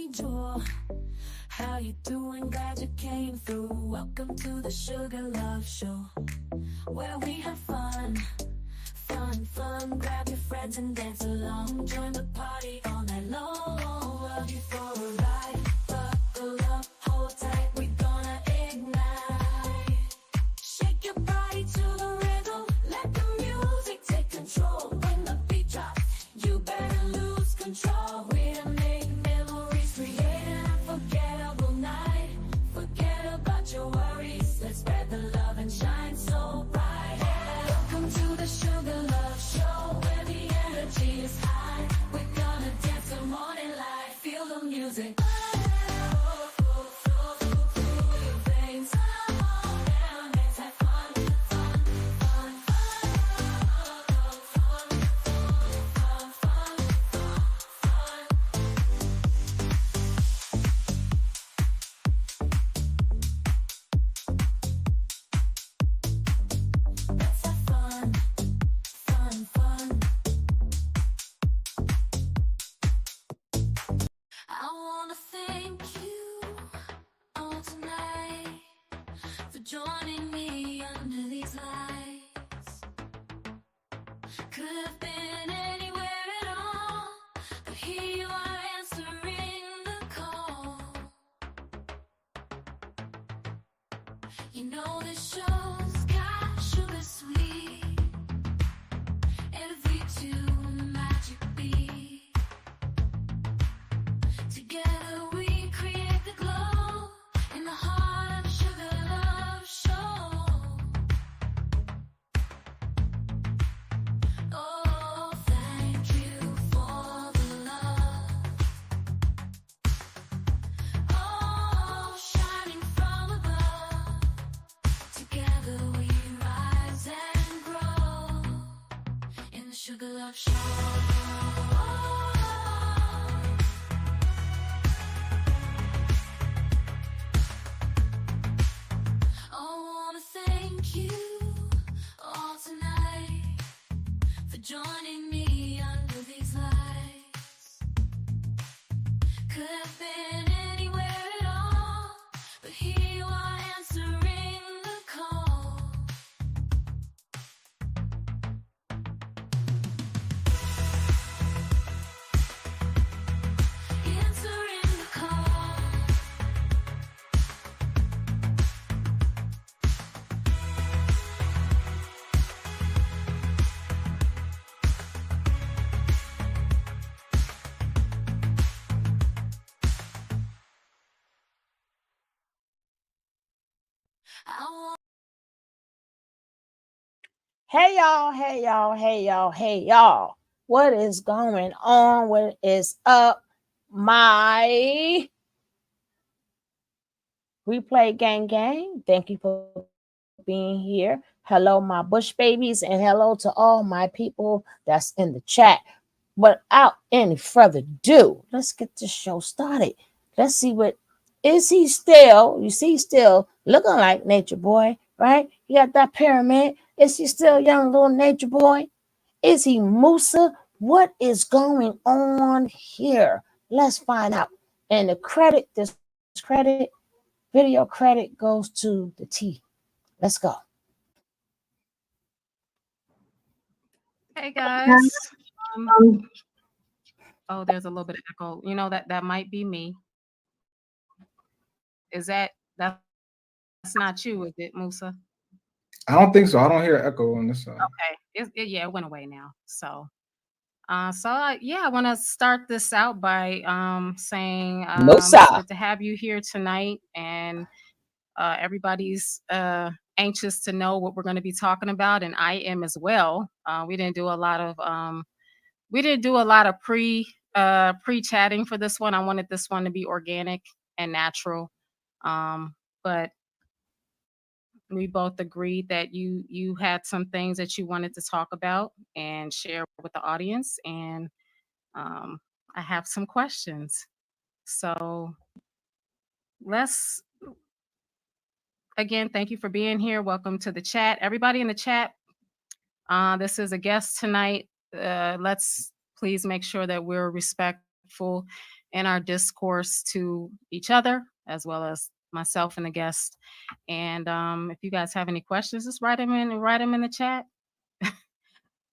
honey jewel. How you doing? Glad you came through. Welcome to the Sugar Love Show, where we have fun. Fun, grab your friends and dance along. Join the party all night long. Love you for a ride, buckle up, hold tight, we gonna ignite. Shake your body to the rhythm, let the music take control. When the beat drops, you better lose control. We done make memories, create an unforgettable night. Forget about your worries, let's spread the love and shine so bright. Welcome to the Sugar Love Show, where the energy is high. We're gonna dance the morning light, feel the music. I wanna thank you all tonight for joining me under these lights. Could have been anywhere at all, but here you are answering the call. You know this show's got sugar sweet, every tune a magic beat. Together we create the glow in the heart of Sugar Love Show. Oh, thank you for the love. Oh, shining from above. Together we rise and grow in the Sugar Love Show. I wanna thank you all tonight for joining me under these lights. Could have been anywhere at all, but here you are answering the call. Answering the call. I want Hey y'all, hey y'all, hey y'all, hey y'all. What is going on? What is up? My replay gang. Thank you for being here. Hello, my bush babies, and hello to all my people that's in the chat. Without any further ado, let's get this show started. Let's see what is he still? You see, still looking like Nature Boy, right? You got that pyramid. Is he still young little Nature Boy? Is he Musa? What is going on here? Let's find out. And the credit, this credit, video credit goes to the T. Let's go. Hey guys. Oh, there's a little bit of echo. You know that might be me. That's not you, is it, Musa? I don't think so. I don't hear echo on this side. Okay. Yeah, it went away now. So I want to start this out by saying Musa. it's good to have you here tonight, and everybody's anxious to know what we're going to be talking about, and I am as well. We didn't do a lot of pre-chatting for this one. I wanted this one to be organic and natural, but we both agreed that you had some things that you wanted to talk about and share with the audience, and I have some questions. So let's again, thank you for being here. Welcome to the chat, everybody in the chat. This is a guest tonight. Let's please make sure that we're respectful insightful in our discourse to each other as well as myself and the guest. And if you guys have any questions, just write them in the chat.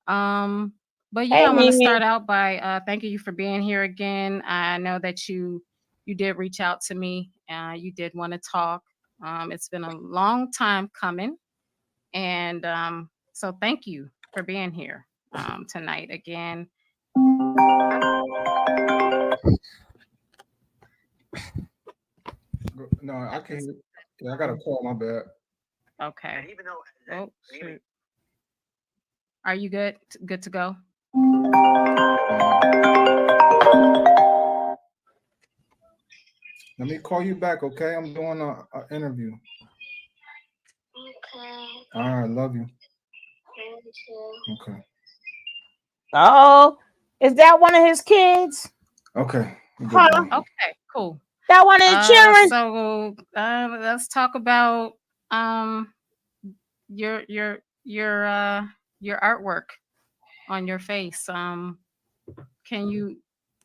Um, but Hey, yeah, I want to Mimi. start out by thanking you for being here again. I know that you did reach out to me. You did want to talk. It's been a long time coming, and so thank you for being here tonight again. No, I can't hear. Yeah, I got a call. My bad. Okay. Oh, shoot. Are you good? Good to go? Let me call you back, okay? I'm doing a interview. Okay. All right, love you. Thank you. Okay. Oh, is that one of his kids? Okay. Huh? Okay, cool. That one of his children? So let's talk about um your your your uh your artwork on your face. Can you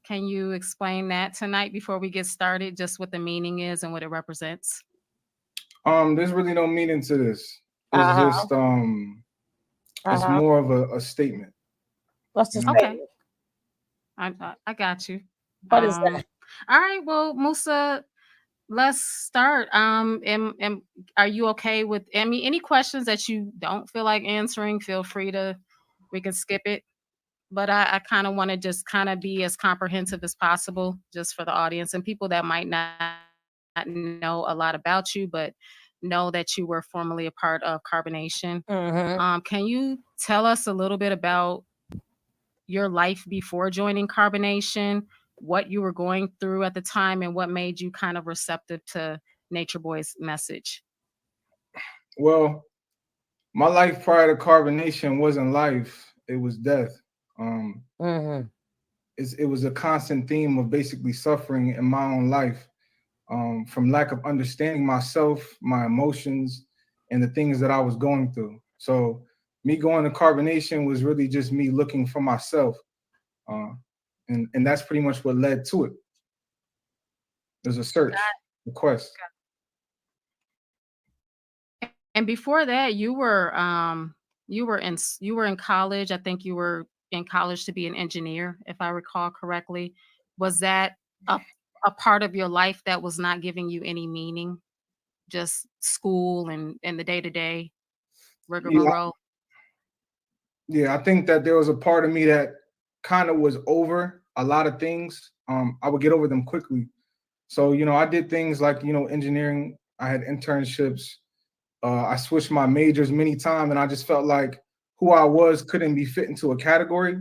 can you explain that tonight before we get started, just what the meaning is and what it represents? There's really no meaning to this. It's Uh-huh. just it's Uh-huh. more of a statement. What's the You know? Okay, statement? I got you. What is that? All right, well, Musa, let's start. And are you okay with any questions that you don't feel like answering? Feel free to, we can skip it. But I kind of want to just kind of be as comprehensive as possible, just for the audience and people that might not know a lot about you, but know that you were formerly a part of Carbonation. Mm-hmm. Can you tell us a little bit about your life before joining Carbonation, what you were going through at the time, and what made you kind of receptive to Nature Boy's message? Well, my life prior to carbonation wasn't life; it was death. Um, Mm-hmm. it was a constant theme of basically suffering in my own life, from lack of understanding myself, my emotions, and the things that I was going through. So, me going to carbonation was really just me looking for myself, uh, and that's pretty much what led to it. There's a search, a quest. And before that, you were in college. I think you were in college to be an engineer, if I recall correctly. Was that a a part of your life that was not giving you any meaning? Just school and the day to day Yeah, rigmarole. yeah. I think that there was a part of me that kind of was over a lot of things. I would get over them quickly. So, I did things like, engineering. I had internships. I switched my majors many times, and I just felt like who I was couldn't be fit into a category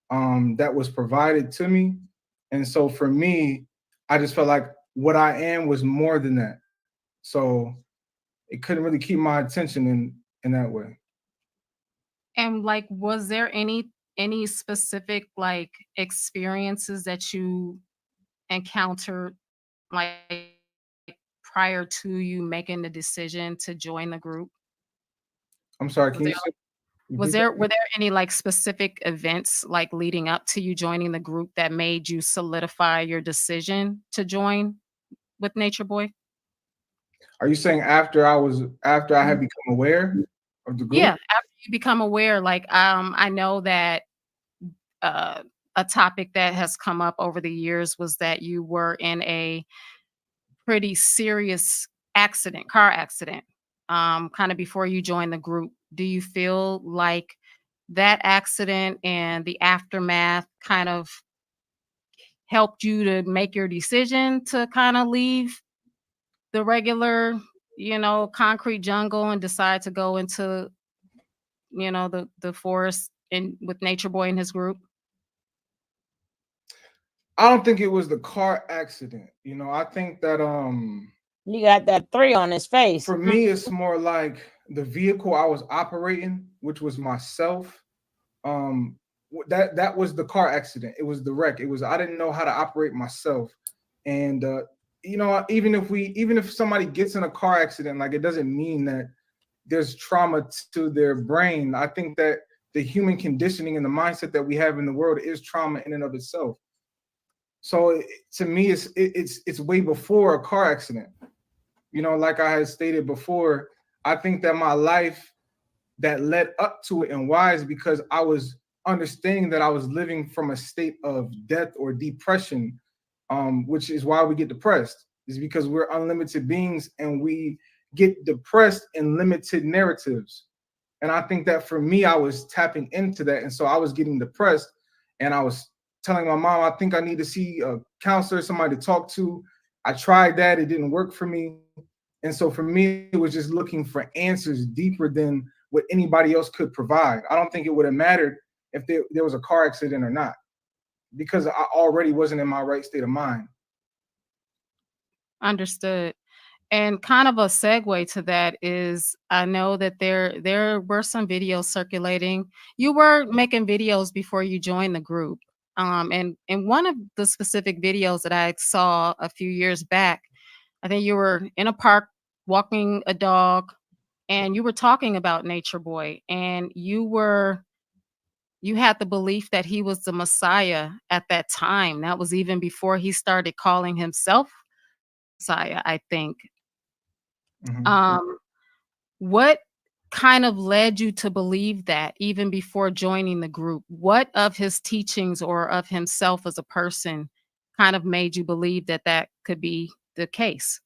that was provided to me. And so for me, I just felt like what I am was more than that. So it couldn't really keep my attention in that way. And like, was there any specific like experiences that you encountered like prior to you making the decision to join the group? I'm sorry, Was can you there repeat that? were there any like specific events like leading up to you joining the group that made you solidify your decision to join with Nature Boy? Are you saying after I had become aware of the Yeah, group? after you become aware, like I know that uh a topic that has come up over the years was that you were in a pretty serious accident, car accident, kind of before you joined the group. Do you feel like that accident and the aftermath kind of helped you to make your decision to kind of leave the regular, concrete jungle and decide to go into, the forest and with Nature Boy and his group? I don't think it was the car accident. I think that You got that 3 on his face. for me it's more like the vehicle I was operating, which was myself. That was the car accident. It was the wreck. It was I didn't know how to operate myself. And even if somebody gets in a car accident, like it doesn't mean that there's trauma to their brain. I think that the human conditioning and the mindset that we have in the world is trauma in and of itself. So to me, it's way before a car accident. Like I had stated before, I think that my life that led up to it and why is because I was understanding that I was living from a state of death or depression, which is why we get depressed, is because we're unlimited beings and we get depressed in limited narratives. And I think that for me, I was tapping into that. And so I was getting depressed and I was telling my mom, I think I need to see a counselor, somebody to talk to. I tried that, it didn't work for me. And so for me, it was just looking for answers deeper than what anybody else could provide. I don't think it would have mattered if there was a car accident or not, because I already wasn't in my right state of mind. Understood. And kind of a segue to that is I know that there were some videos circulating. You were making videos before you joined the group. And in one of the specific videos that I saw a few years back, I think you were in a park walking a dog and you were talking about Nature Boy and you had the belief that he was the Messiah at that time. That was even before he started calling himself Messiah, I think. Mhm. Um, what kind of led you to believe that even before joining the group? What of his teachings or of himself as a person kind of made you believe that that could be the case?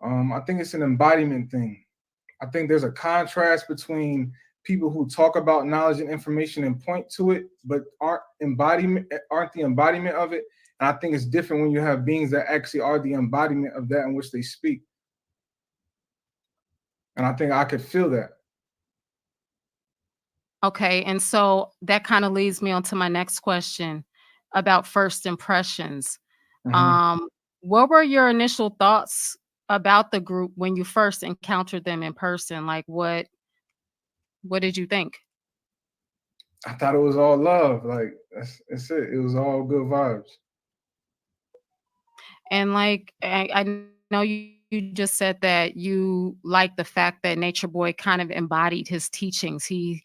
I think it's an embodiment thing. I think there's a contrast between people who talk about knowledge and information and point to it, but aren't the embodiment of it. And I think it's different when you have beings that actually are the embodiment of that in which they speak. And I think I could feel that. Okay, and so that kind of leads me on to my next question about first impressions. Mhm. Um, what were your initial thoughts about the group when you first encountered them in person? Like what did you think? I thought it was all love. Like that's it. It was all good vibes. And like I know you just said that you like the fact that Nature Boy kind of embodied his teachings. He,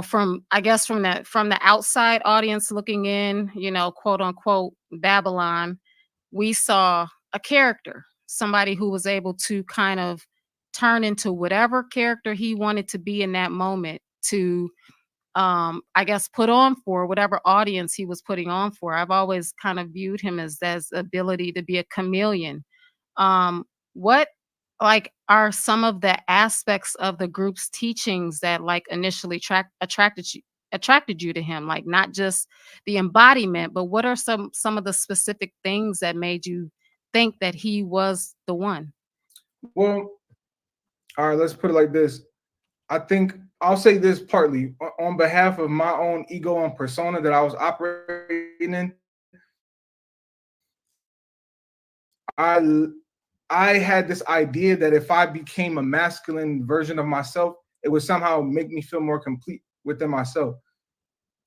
from I guess from the outside audience looking in, quote unquote Babylon, we saw a character, somebody who was able to kind of turn into whatever character he wanted to be in that moment to I guess put on for whatever audience he was putting on for. I've always kind of viewed him as ability to be a chameleon. What like are some of the aspects of the group's teachings that like initially attracted you to him, like not just the embodiment, but what are some of the specific things that made you think that he was the one? Well, all right, let's put it like this. I think I'll say this partly on behalf of my own ego and persona that I was operating in. I I had this idea that if I became a masculine version of myself, it would somehow make me feel more complete within myself.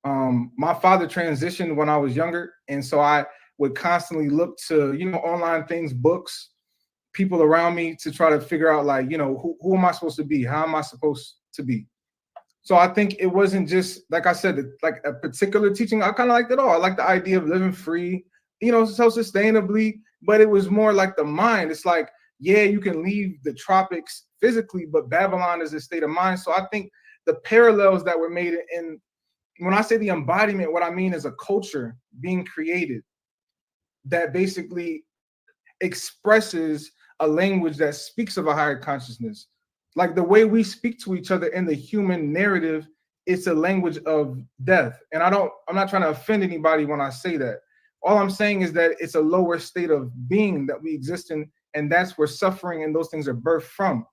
My father transitioned when I was younger, and so I would constantly look to online things, books, people around me to try to figure out like who am I supposed to be? How am I supposed to be? So I think it wasn't just like I said, like a particular teaching. I kind of liked it all. I like the idea of living free, self-sustainably, but it was more like the mind. It's like, yeah, you can leave the tropics physically, but Babylon is a state of mind. So I think the parallels that were made in when I say the embodiment, what I mean is a culture being created that basically expresses a language that speaks of a higher consciousness. Like the way we speak to each other in the human narrative, it's a language of death. And I'm not trying to offend anybody when I say that. All I'm saying is that it's a lower state of being that we exist in, and that's where suffering and those things are birthed from.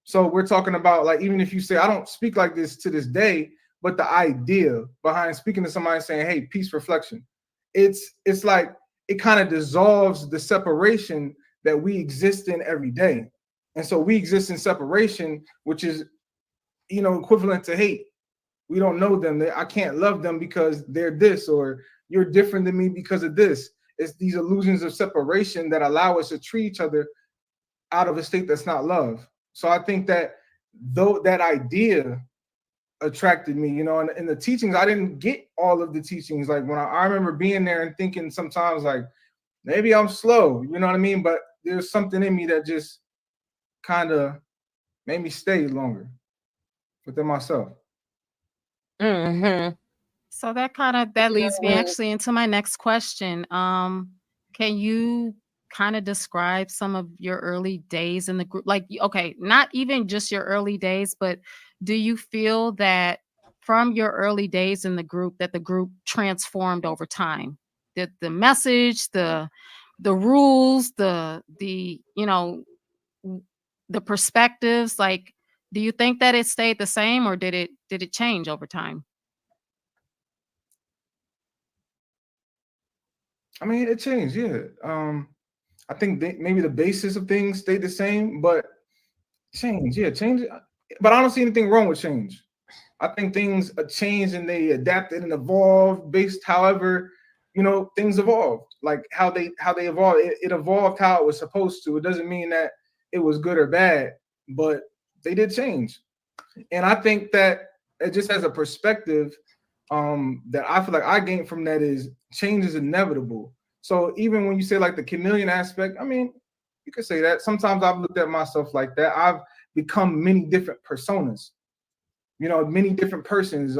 So we're talking about like even if you say I don't speak like this to this day, but the idea behind speaking to somebody saying, "Hey, peace, reflection," it's like it kind of dissolves the separation that we exist in every day. And so we exist in separation, which is equivalent to hate. We don't know them. I can't love them because they're this, or you're different than me because of this. It's these illusions of separation that allow us to treat each other out of a state that's not love. So I think that though that idea attracted me, and the teachings, I didn't get all of the teachings. Like when I remember being there and thinking sometimes like maybe I'm slow, you know what I mean? But there's something in me that just kind of made me stay longer within myself. Mm-hmm. So that leads me actually into my next question. Can you kind of describe some of your early days in the group? Like, okay, not even just your early days, but do you feel that from your early days in the group that the group transformed over time? The message, the rules, the w- the perspectives, like, do you think that it stayed the same or did it change over time? I mean, it changed, yeah. I think maybe the basis of things stayed the same, but change, yeah, change. But I don't see anything wrong with change. I think things changed and they adapted and evolved based however, things evolved. Like how they evolved. It evolved how it was supposed to. It doesn't mean that it was good or bad, but they did change. And I think that it just has a perspective that I feel like I gained from that is change is inevitable. So even when you say like the chameleon aspect, I mean, you could say that. Sometimes I've looked at myself like that. I've become many different personas, many different persons,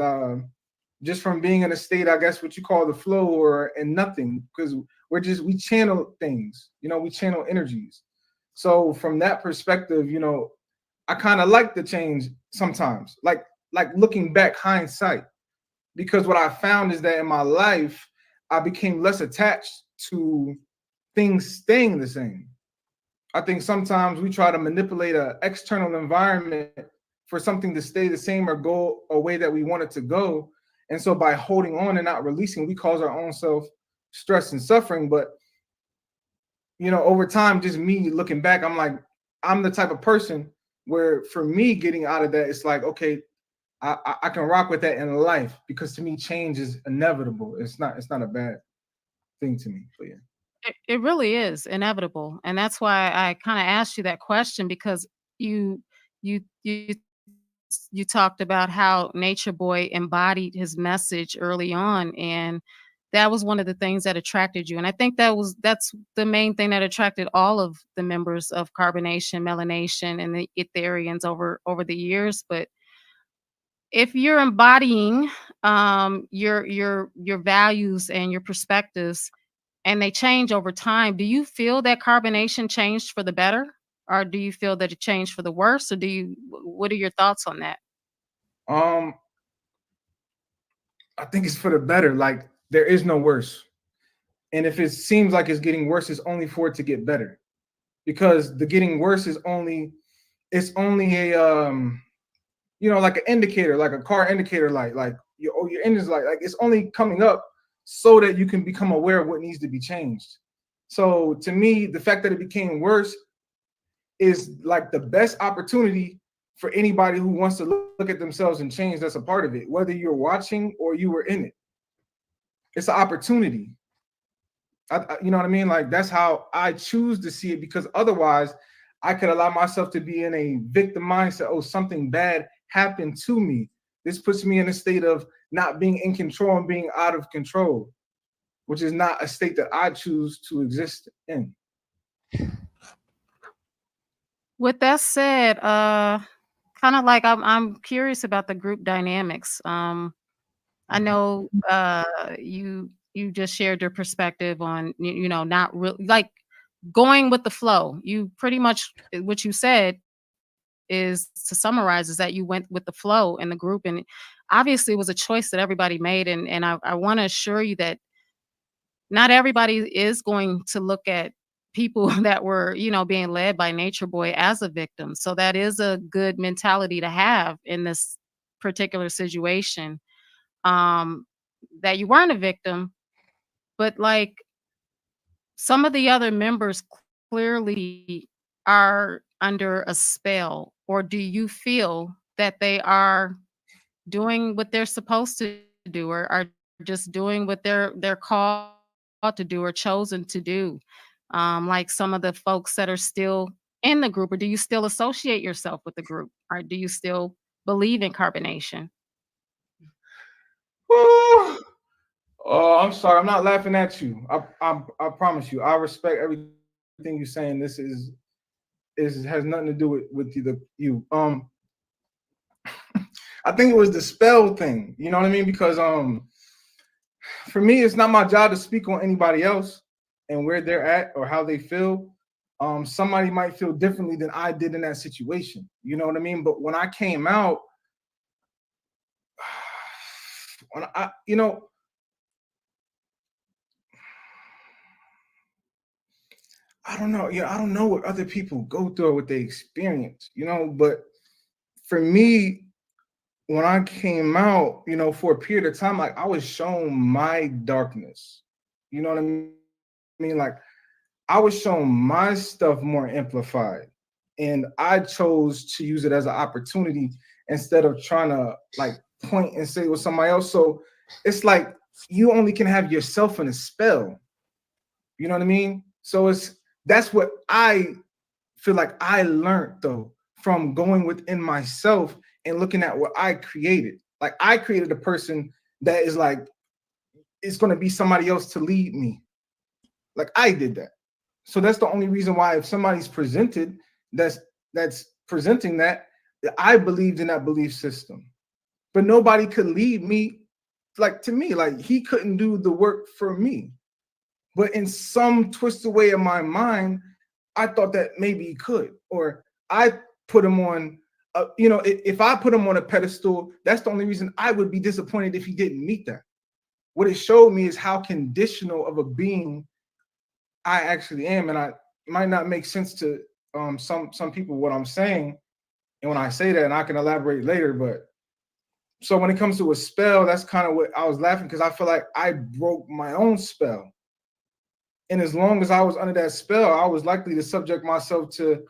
just from being in a state, I guess what you call the flow or and nothing, because we channel things, we channel energies. So from that perspective, I kind of like the change sometimes, like looking back, hindsight, because what I found is that in my life, I became less attached to things staying the same. I think sometimes we try to manipulate an external environment for something to stay the same or go a way that we want it to go. And so by holding on and not releasing, we cause our own self stress and suffering. But over time, just me looking back, I'm like, I'm the type of person where for me getting out of that, it's like, okay, I can rock with that in life because to me change is inevitable. It's not a bad thing to me. But yeah. It really is inevitable, and that's why I kinda asked you that question because you you you talked about how Nature Boy embodied his message early on, and that was one of the things that attracted you, and I think that's the main thing that attracted all of the members of Carbonation, Melanation, and the Etherians over the years, but if you're embodying, your values and your perspectives and they change over time, do you feel that carbonation changed for the better? Or do you feel that it changed for the worse? Or what are your thoughts on that? Um, I think it's for the better. Like there is no worse. And if it seems like it's getting worse, it's only for it to get better. Because the getting worse is only a like an indicator, like a car indicator light, like your engine's light, like it's only coming up so that you can become aware of what needs to be changed. So to me, the fact that it became worse is like the best opportunity for anybody who wants to look at themselves and change that's a part of it, whether you're watching or you were in it. It's an opportunity. You know what I mean? Like that's how I choose to see it because otherwise I could allow myself to be in a victim mindset. Oh, something bad happened to me. This puts me in a state of not being in control and being out of control, which is not a state that I choose to exist in. With that said, kind of like I'm curious about the group dynamics. I know you just shared your perspective on not real like going with the flow. You pretty much what you said is to summarize is that you went with the flow in the group and obviously it was a choice that everybody made and I want to assure you that not everybody is going to look at people that were being led by Nature Boy as a victim, so that is a good mentality to have in this particular situation, um that you weren't a victim, but like some of the other members clearly are under a spell, or do you feel that they are doing what they're supposed to do or are just doing what they're called to do or chosen to do? Like some of the folks that are still in the group, or do you still associate yourself with the group? Or do you still believe in carbonation? Oh, oh, I'm sorry. I'm not laughing at you. I promise you. I respect everything you're saying. This is has nothing to do with you. I think it was the spell thing. You know what I mean? Because for me, it's not my job to speak on anybody else and where they're at or how they feel. Somebody might feel differently than I did in that situation. You know what I mean? But when I came out, when I don't know. Yeah, I don't know what other people go through or what they experience. But for me, when I came out, for a period of time, like I was shown my darkness. You know what I mean? Like I was shown my stuff more amplified. And I chose to use it as an opportunity instead of trying to like point and say it was somebody else. So it's like you only can have yourself in a spell. You know what I mean? So that's what I feel like I learned though from going within myself and looking at what I created. Like I created a person that is like it's going to be somebody else to lead me. Like I did that. So that's the only reason why if somebody's presented that's presenting that I believed in that belief system. But nobody could lead me like to me. Like he couldn't do the work for me. But in some twisted way of my mind, I thought that maybe he could, or I put him on. If I put him on a pedestal, that's the only reason I would be disappointed if he didn't meet that. What it showed me is how conditional of a being I actually am, and I it might not make sense to some people what I'm saying, and when I say that, and I can elaborate later. But so when it comes to a spell, that's kind of what I was laughing because I feel like I broke my own spell. And as long as I was under that spell, I was likely to subject myself to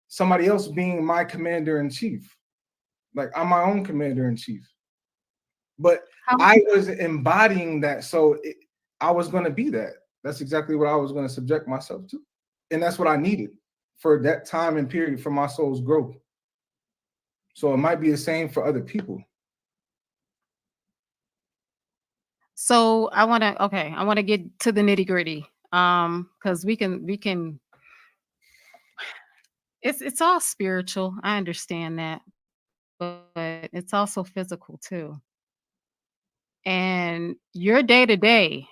somebody else being my commander in chief. Like I'm my own commander in chief. But How I was embodying that. So I was going to be that. That's exactly what I was going to subject myself to. And that's what I needed for that time and period for my soul's growth. So it might be the same for other people. So I want to get to the nitty gritty. Because we can it's all spiritual. I understand that, but it's also physical too. And your day to day,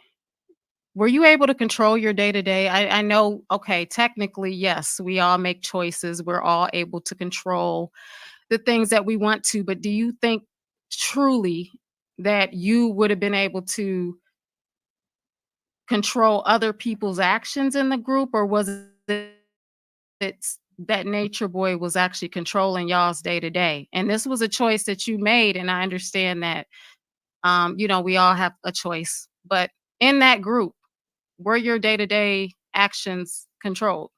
were you able to control your day to day? I know, okay, technically, yes, we all make choices. We're all able to control the things that we want to, but do you think truly that you would have been able to control other people's actions in the group, or was it's that nature boy was actually controlling y'all's day to day? And this was a choice that you made, and I understand that we all have a choice. But in that group, were your day to day actions controlled?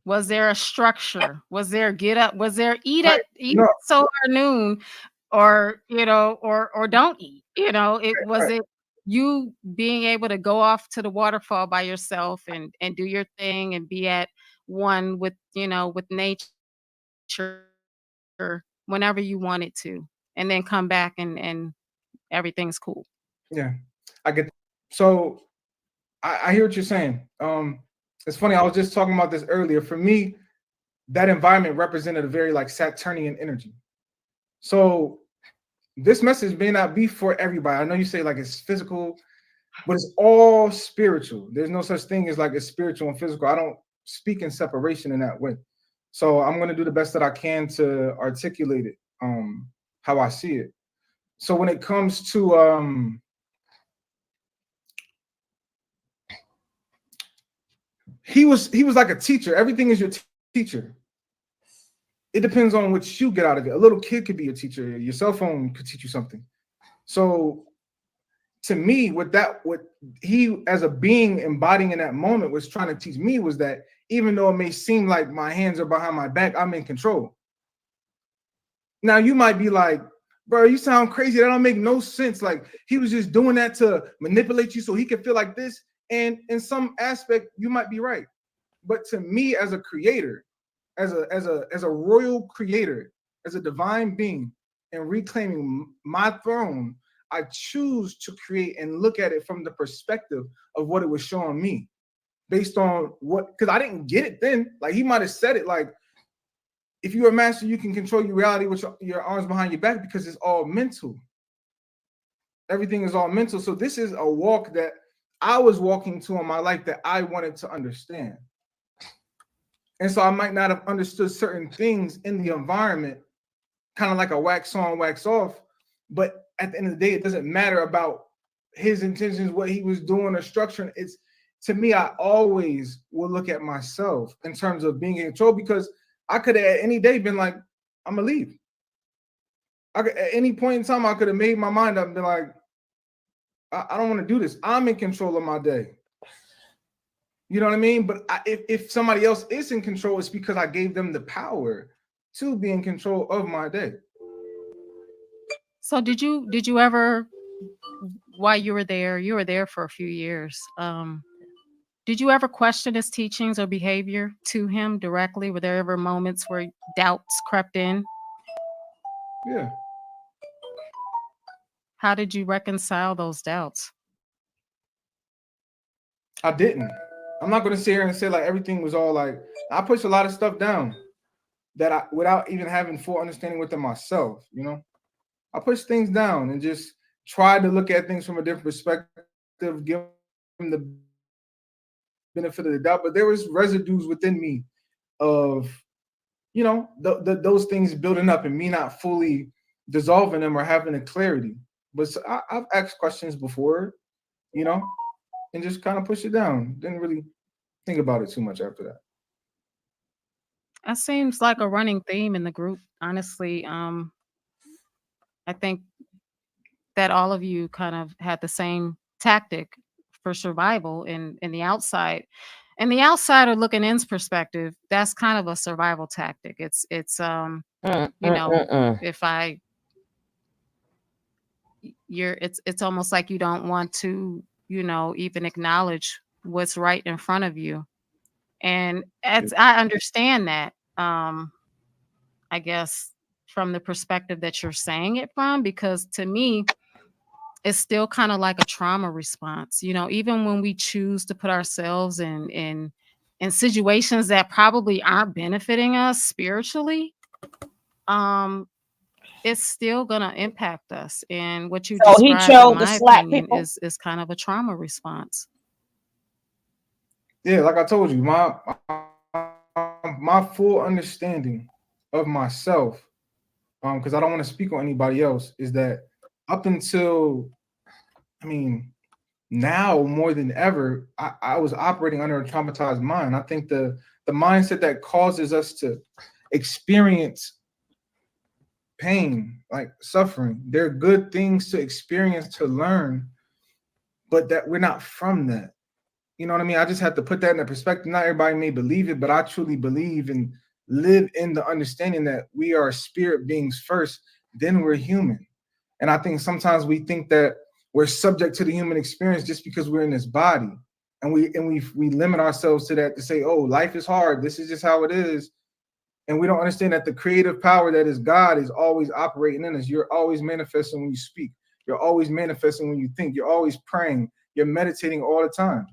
Was there a structure? Was there get up? Was there Right. eat No, so or noon, or or don't eat? It was right. it you being able to go off to the waterfall by yourself and do your thing and be at one with with nature whenever you wanted to, and then come back and everything's cool. Yeah. I get so I hear what you're saying. It's funny, I was just talking about this earlier. For me, that environment represented a very like Saturnian energy. So this message may not be for everybody. I know you say like it's physical, but it's all spiritual. There's no such thing as like it's spiritual and physical. I don't speak in separation in that way. So I'm gonna do the best that I can to articulate it how I see it. So when it comes to he was like a teacher. Everything is your teacher. It depends on what you get out of it. A little kid could be a teacher. Your cell phone could teach you something. So to me, what he as a being embodying in that moment was trying to teach me was that even though it may seem like my hands are behind my back, I'm in control. Now you might be like, bro, you sound crazy. That don't make no sense. Like he was just doing that to manipulate you so he could feel like this. And in some aspect, you might be right. But to me, as a creator, as a royal creator, as a divine being and reclaiming my throne, I choose to create and look at it from the perspective of what it was showing me, based on what, because I didn't get it then. Like he might have said it like, if you're a master, you can control your reality with your arms behind your back, because it's all mental. Everything is all mental. So this is a walk that I was walking to in my life that I wanted to understand. And so I might not have understood certain things in the environment, kind of like a wax on, wax off. But at the end of the day, it doesn't matter about his intentions, what he was doing or structuring. It's, to me, I always will look at myself in terms of being in control, because I could have at any day been like, I'm gonna leave. At any point in time, I could have made my mind up and been like, I don't want to do this. I'm in control of my day. You know what I mean? But if somebody else is in control, it's because I gave them the power to be in control of my day. So did you ever, while you were there for a few years, did you ever question his teachings or behavior to him directly? Were there ever moments where doubts crept in? Yeah, How did you reconcile those doubts? I didn't. I'm not going to sit here and say like everything was all like, I pushed a lot of stuff down that I, without even having full understanding within myself, you know, I pushed things down and just tried to look at things from a different perspective, give them the benefit of the doubt. But there was residues within me of, you know, those things building up and me not fully dissolving them or having a clarity. But so I've asked questions before, you know, and just kind of push it down. Didn't really think about it too much after that. That seems like a running theme in the group, honestly. I think that all of you kind of had the same tactic for survival in the outside. And the outsider looking in's perspective, that's kind of a survival tactic. It's you know, Mm. if I you're it's almost like you don't want to, you know, even acknowledge what's right in front of you. And Yep. I understand that. I guess from the perspective that you're saying it from, because to me, it's still kind of like a trauma response. You know, even when we choose to put ourselves in situations that probably aren't benefiting us spiritually, um, it's still gonna impact us. And what you So he described, in chose to my slap opinion, people. is kind of a trauma response. Yeah, like I told you, my full understanding of myself, because I don't want to speak on anybody else, is that up until, I mean, now more than ever, I was operating under a traumatized mind. I think the mindset that causes us to experience pain, like suffering, they're good things to experience, to learn, but that we're not from that. You know what I mean? I just have to put that in the perspective. Not everybody may believe it, but I truly believe and live in the understanding that we are spirit beings first, then we're human. And I think sometimes we think that we're subject to the human experience just because we're in this body. And we limit ourselves to that, to say, oh, life is hard. This is just how it is. And we don't understand that the creative power that is God is always operating in us. You're always manifesting when you speak. You're always manifesting when you think. You're always praying. You're meditating all the time.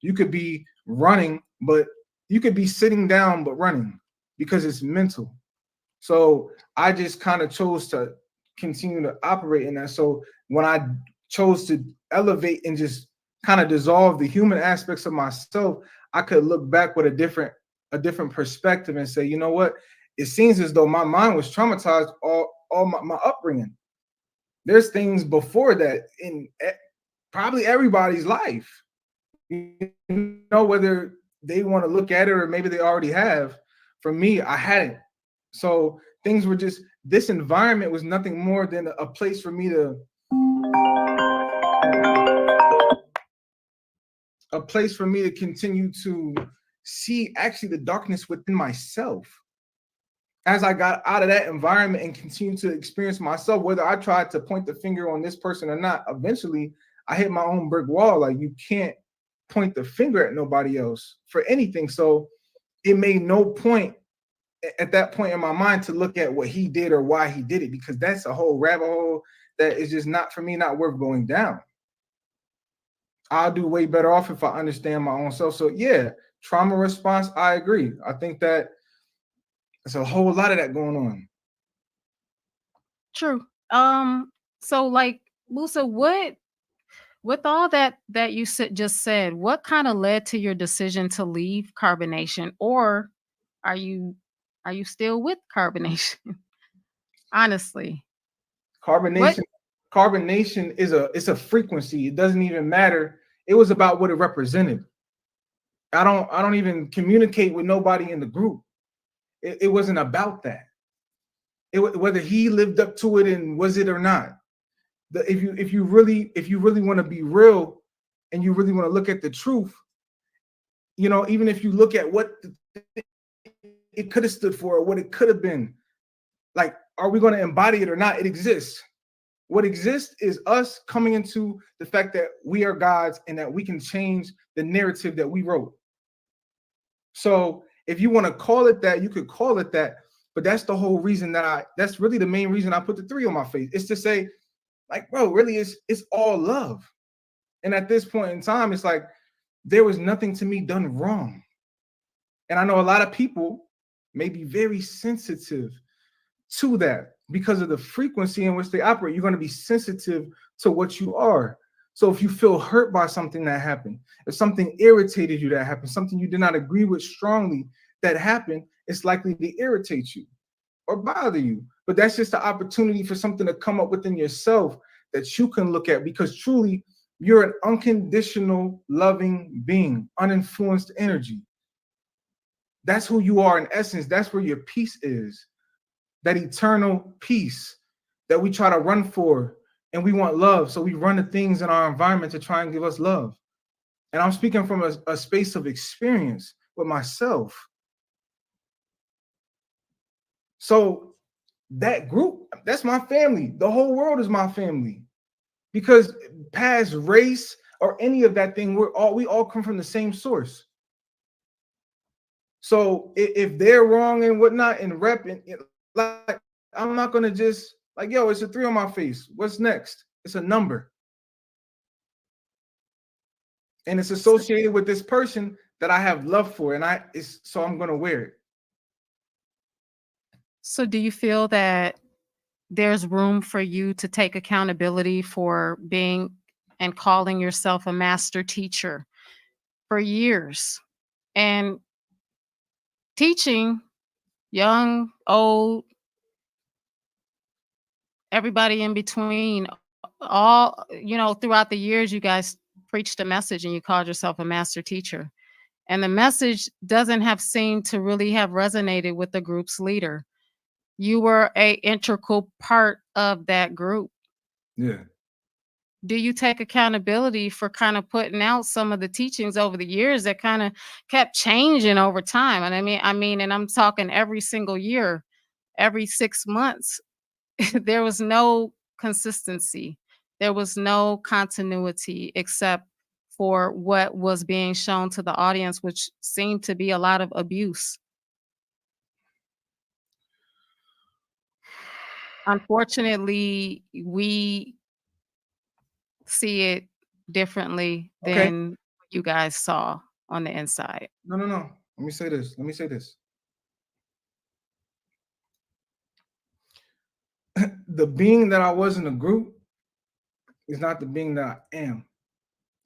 You could be running, but you could be sitting down but running, because it's mental. So I just kind of chose to continue to operate in that. So when I chose to elevate and just kind of dissolve the human aspects of myself, I could look back with a different perspective and say, you know what? It seems as though my mind was traumatized all my upbringing. There's things before that in probably everybody's life. You know, whether they want to look at it or maybe they already have. For me, I hadn't. So things were just, this environment was nothing more than a place for me to, continue to see actually the darkness within myself. As I got out of that environment and continued to experience myself, whether I tried to point the finger on this person or not, eventually I hit my own brick wall. Like, you can't point the finger at nobody else for anything. So it made no point at that point in my mind to look at what he did or why he did it, because that's a whole rabbit hole that is just not for me, not worth going down. I'll do way better off if I understand my own self. So yeah, trauma response, I agree. I think that there's a whole lot of that going on. True. So like Musa, what with all that you just said, what kind of led to your decision to leave carbonation, or are you are you still with carbonation? Honestly, what? Carbonation, carbonation is a frequency. It doesn't even matter. It was about what it represented. I don't even communicate with nobody in the group. It wasn't about that. Whether he lived up to it and was it or not. If you really want to be real and you really want to look at the truth, even if you look at what it could have stood for or what it could have been, like, are we going to embody it or not? It exists. What exists is us coming into the fact that we are gods and that we can change the narrative that we wrote. So if you want to call it that, you could call it that. But that's the whole reason that's really the main reason I put the 3 on my face. It's to say, like, bro, really, it's all love. And at this point in time, it's like there was nothing to me done wrong. And I know a lot of people may be very sensitive to that because of the frequency in which they operate. You're going to be sensitive to what you are. So if you feel hurt by something that happened, if something irritated you that happened, something you did not agree with strongly that happened, it's likely to irritate you or bother you. But that's just the opportunity for something to come up within yourself that you can look at, because truly you're an unconditional loving being, uninfluenced energy. That's who you are in essence. That's where your peace is. That eternal peace that we try to run for, and we want love. So we run the things in our environment to try and give us love. And I'm speaking from a space of experience with myself. So that group, that's my family. The whole world is my family. Because past race or any of that thing, we all come from the same source. So if they're wrong and whatnot and repping, like, I'm not gonna just like, yo, it's a 3 on my face. What's next? It's a number. And it's associated with this person that I have love for, and so I'm gonna wear it. So do you feel that there's room for you to take accountability for being and calling yourself a master teacher for years and teaching young, old, everybody in between, all, throughout the years, you guys preached a message and you called yourself a master teacher. And the message doesn't have seemed to really have resonated with the group's leader. You were a integral part of that group. Yeah. Do you take accountability for kind of putting out some of the teachings over the years that kind of kept changing over time? And and I'm talking every single year, every 6 months, there was no consistency. There was no continuity except for what was being shown to the audience, which seemed to be a lot of abuse. Unfortunately, we see it differently Okay. than you guys saw on the inside. No. Let me say this. The being that I was in the group is not the being that I am.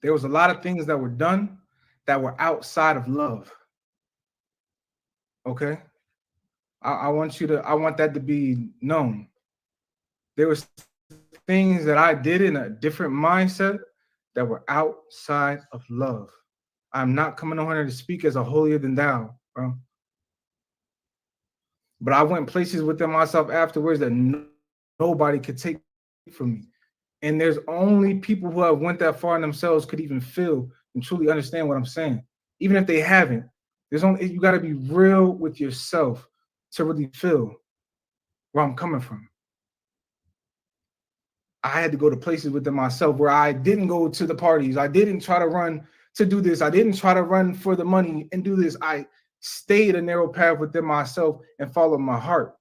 There was a lot of things that were done that were outside of love. Okay. I want that to be known. There was things that I did in a different mindset that were outside of love. I'm not coming on here to speak as a holier than thou, bro. But I went places within myself afterwards that nobody could take from me. And there's only people who have went that far in themselves could even feel and truly understand what I'm saying. Even if they haven't, you got to be real with yourself to really feel where I'm coming from. I had to go to places within myself where I didn't go to the parties. I didn't try to run to do this. I didn't try to run for the money and do this. stay the narrow path within myself and follow my heart.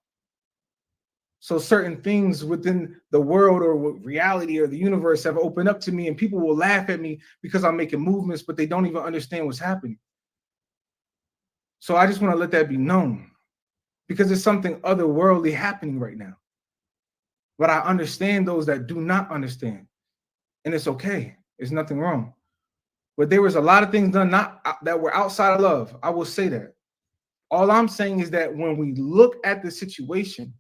So certain things within the world or reality or the universe have opened up to me, and people will laugh at me because I'm making movements, but they don't even understand what's happening. So I just want to let that be known because there's something otherworldly happening right now. But I understand those that do not understand, and it's okay. There's nothing wrong. But there was a lot of things done not that were outside of love. I will say that. All I'm saying is that when we look at the situation,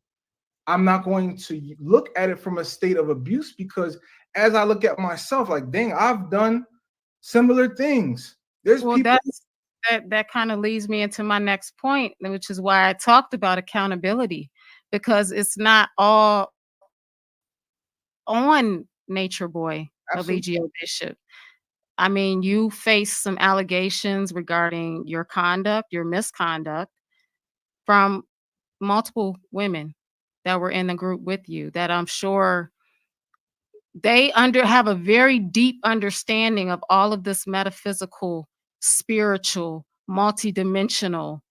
I'm not going to look at it from a state of abuse, because as I look at myself, like, dang, I've done similar things. There's Well, people. that kind of leads me into my next point, which is why I talked about accountability, because it's not all on Nature Boy, Absolutely. Eligio Bishop. I mean, you face some allegations regarding your conduct, your misconduct from multiple women that were in the group with you that I'm sure they have a very deep understanding of all of this metaphysical, spiritual, multidimensional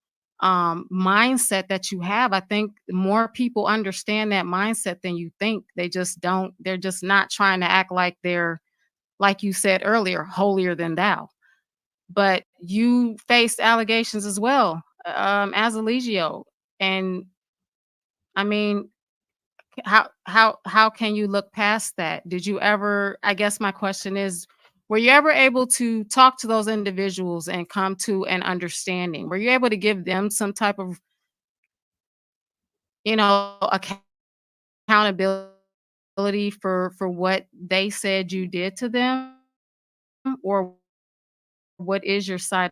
mindset that you have. I think more people understand that mindset than you think. They just don't, they're just not trying to act like they're, like you said earlier, holier than thou. But you faced allegations as well, as Eligio. And I mean, how can you look past that? Did you ever, I guess my question is, were you ever able to talk to those individuals and come to an understanding? Were you able to give them some type of, accountability for what they said you did to them? Or what is your side?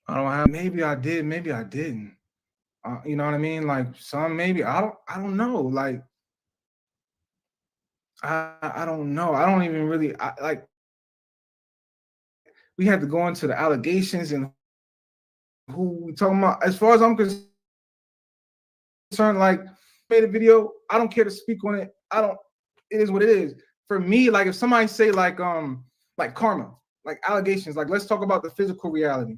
I don't have. Maybe I did. Maybe I didn't. You know what I mean? Like some. Maybe I don't. I don't know. Like I don't know. I don't even really. Like we had to go into the allegations and who we talking about. As far as I'm concerned, like made a video. I don't care to speak on it. I don't. It is what it is. For me, like if somebody say like karma, like allegations, like let's talk about the physical reality.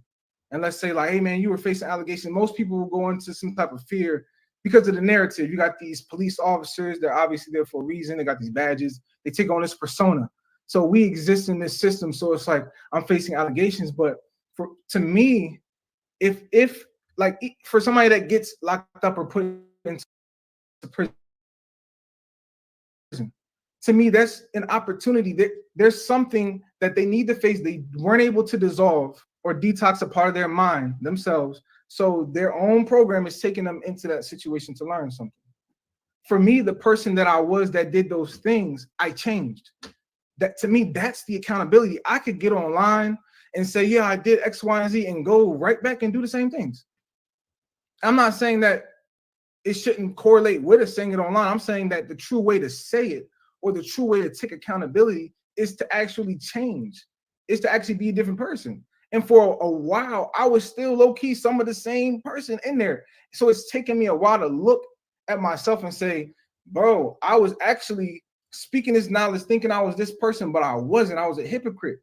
And let's say like, hey man, you were facing allegations. Most people will go into some type of fear because of the narrative. You got these police officers, they're obviously there for a reason. They got these badges, they take on this persona. So we exist in this system. So it's like I'm facing allegations. But to me, if like for somebody that gets locked up or put into prison, to me, that's an opportunity. There's something that they need to face. They weren't able to dissolve or detox a part of their mind themselves. So their own program is taking them into that situation to learn something. For me, the person that I was that did those things, I changed. That to me, that's the accountability. I could get online and say, yeah, I did X, Y, and Z and go right back and do the same things. I'm not saying that it shouldn't correlate with us saying it online. I'm saying that the true way to say it or the true way to take accountability is to actually change, is to actually be a different person. And for a while, I was still low-key some of the same person in there. So it's taken me a while to look at myself and say, bro, I was actually speaking this knowledge, thinking I was this person, but I wasn't. I was a hypocrite.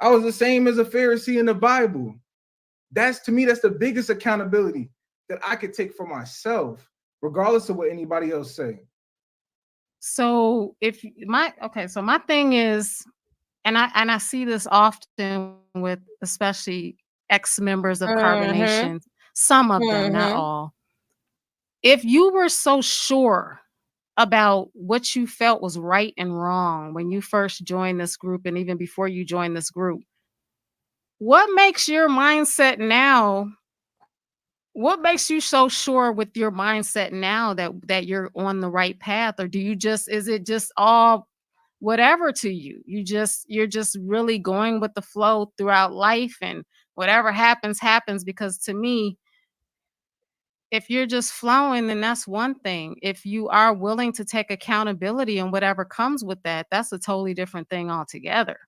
I was the same as a Pharisee in the Bible. That's, to me, that's the biggest accountability that I could take for myself, regardless of what anybody else say. So so my thing is, and I see this often with especially ex-members of Mm-hmm. Carbonation, some of them, not Mm-hmm. all. If you were so sure about what you felt was right and wrong when you first joined this group and even before you joined this group, what makes your mindset now, what makes you so sure with your mindset now that you're on the right path? Or do you just, is it just all whatever to you? You're just really going with the flow throughout life, and whatever happens happens? Because to me, if you're just flowing, then that's one thing. If you are willing to take accountability and whatever comes with that, that's a totally different thing altogether.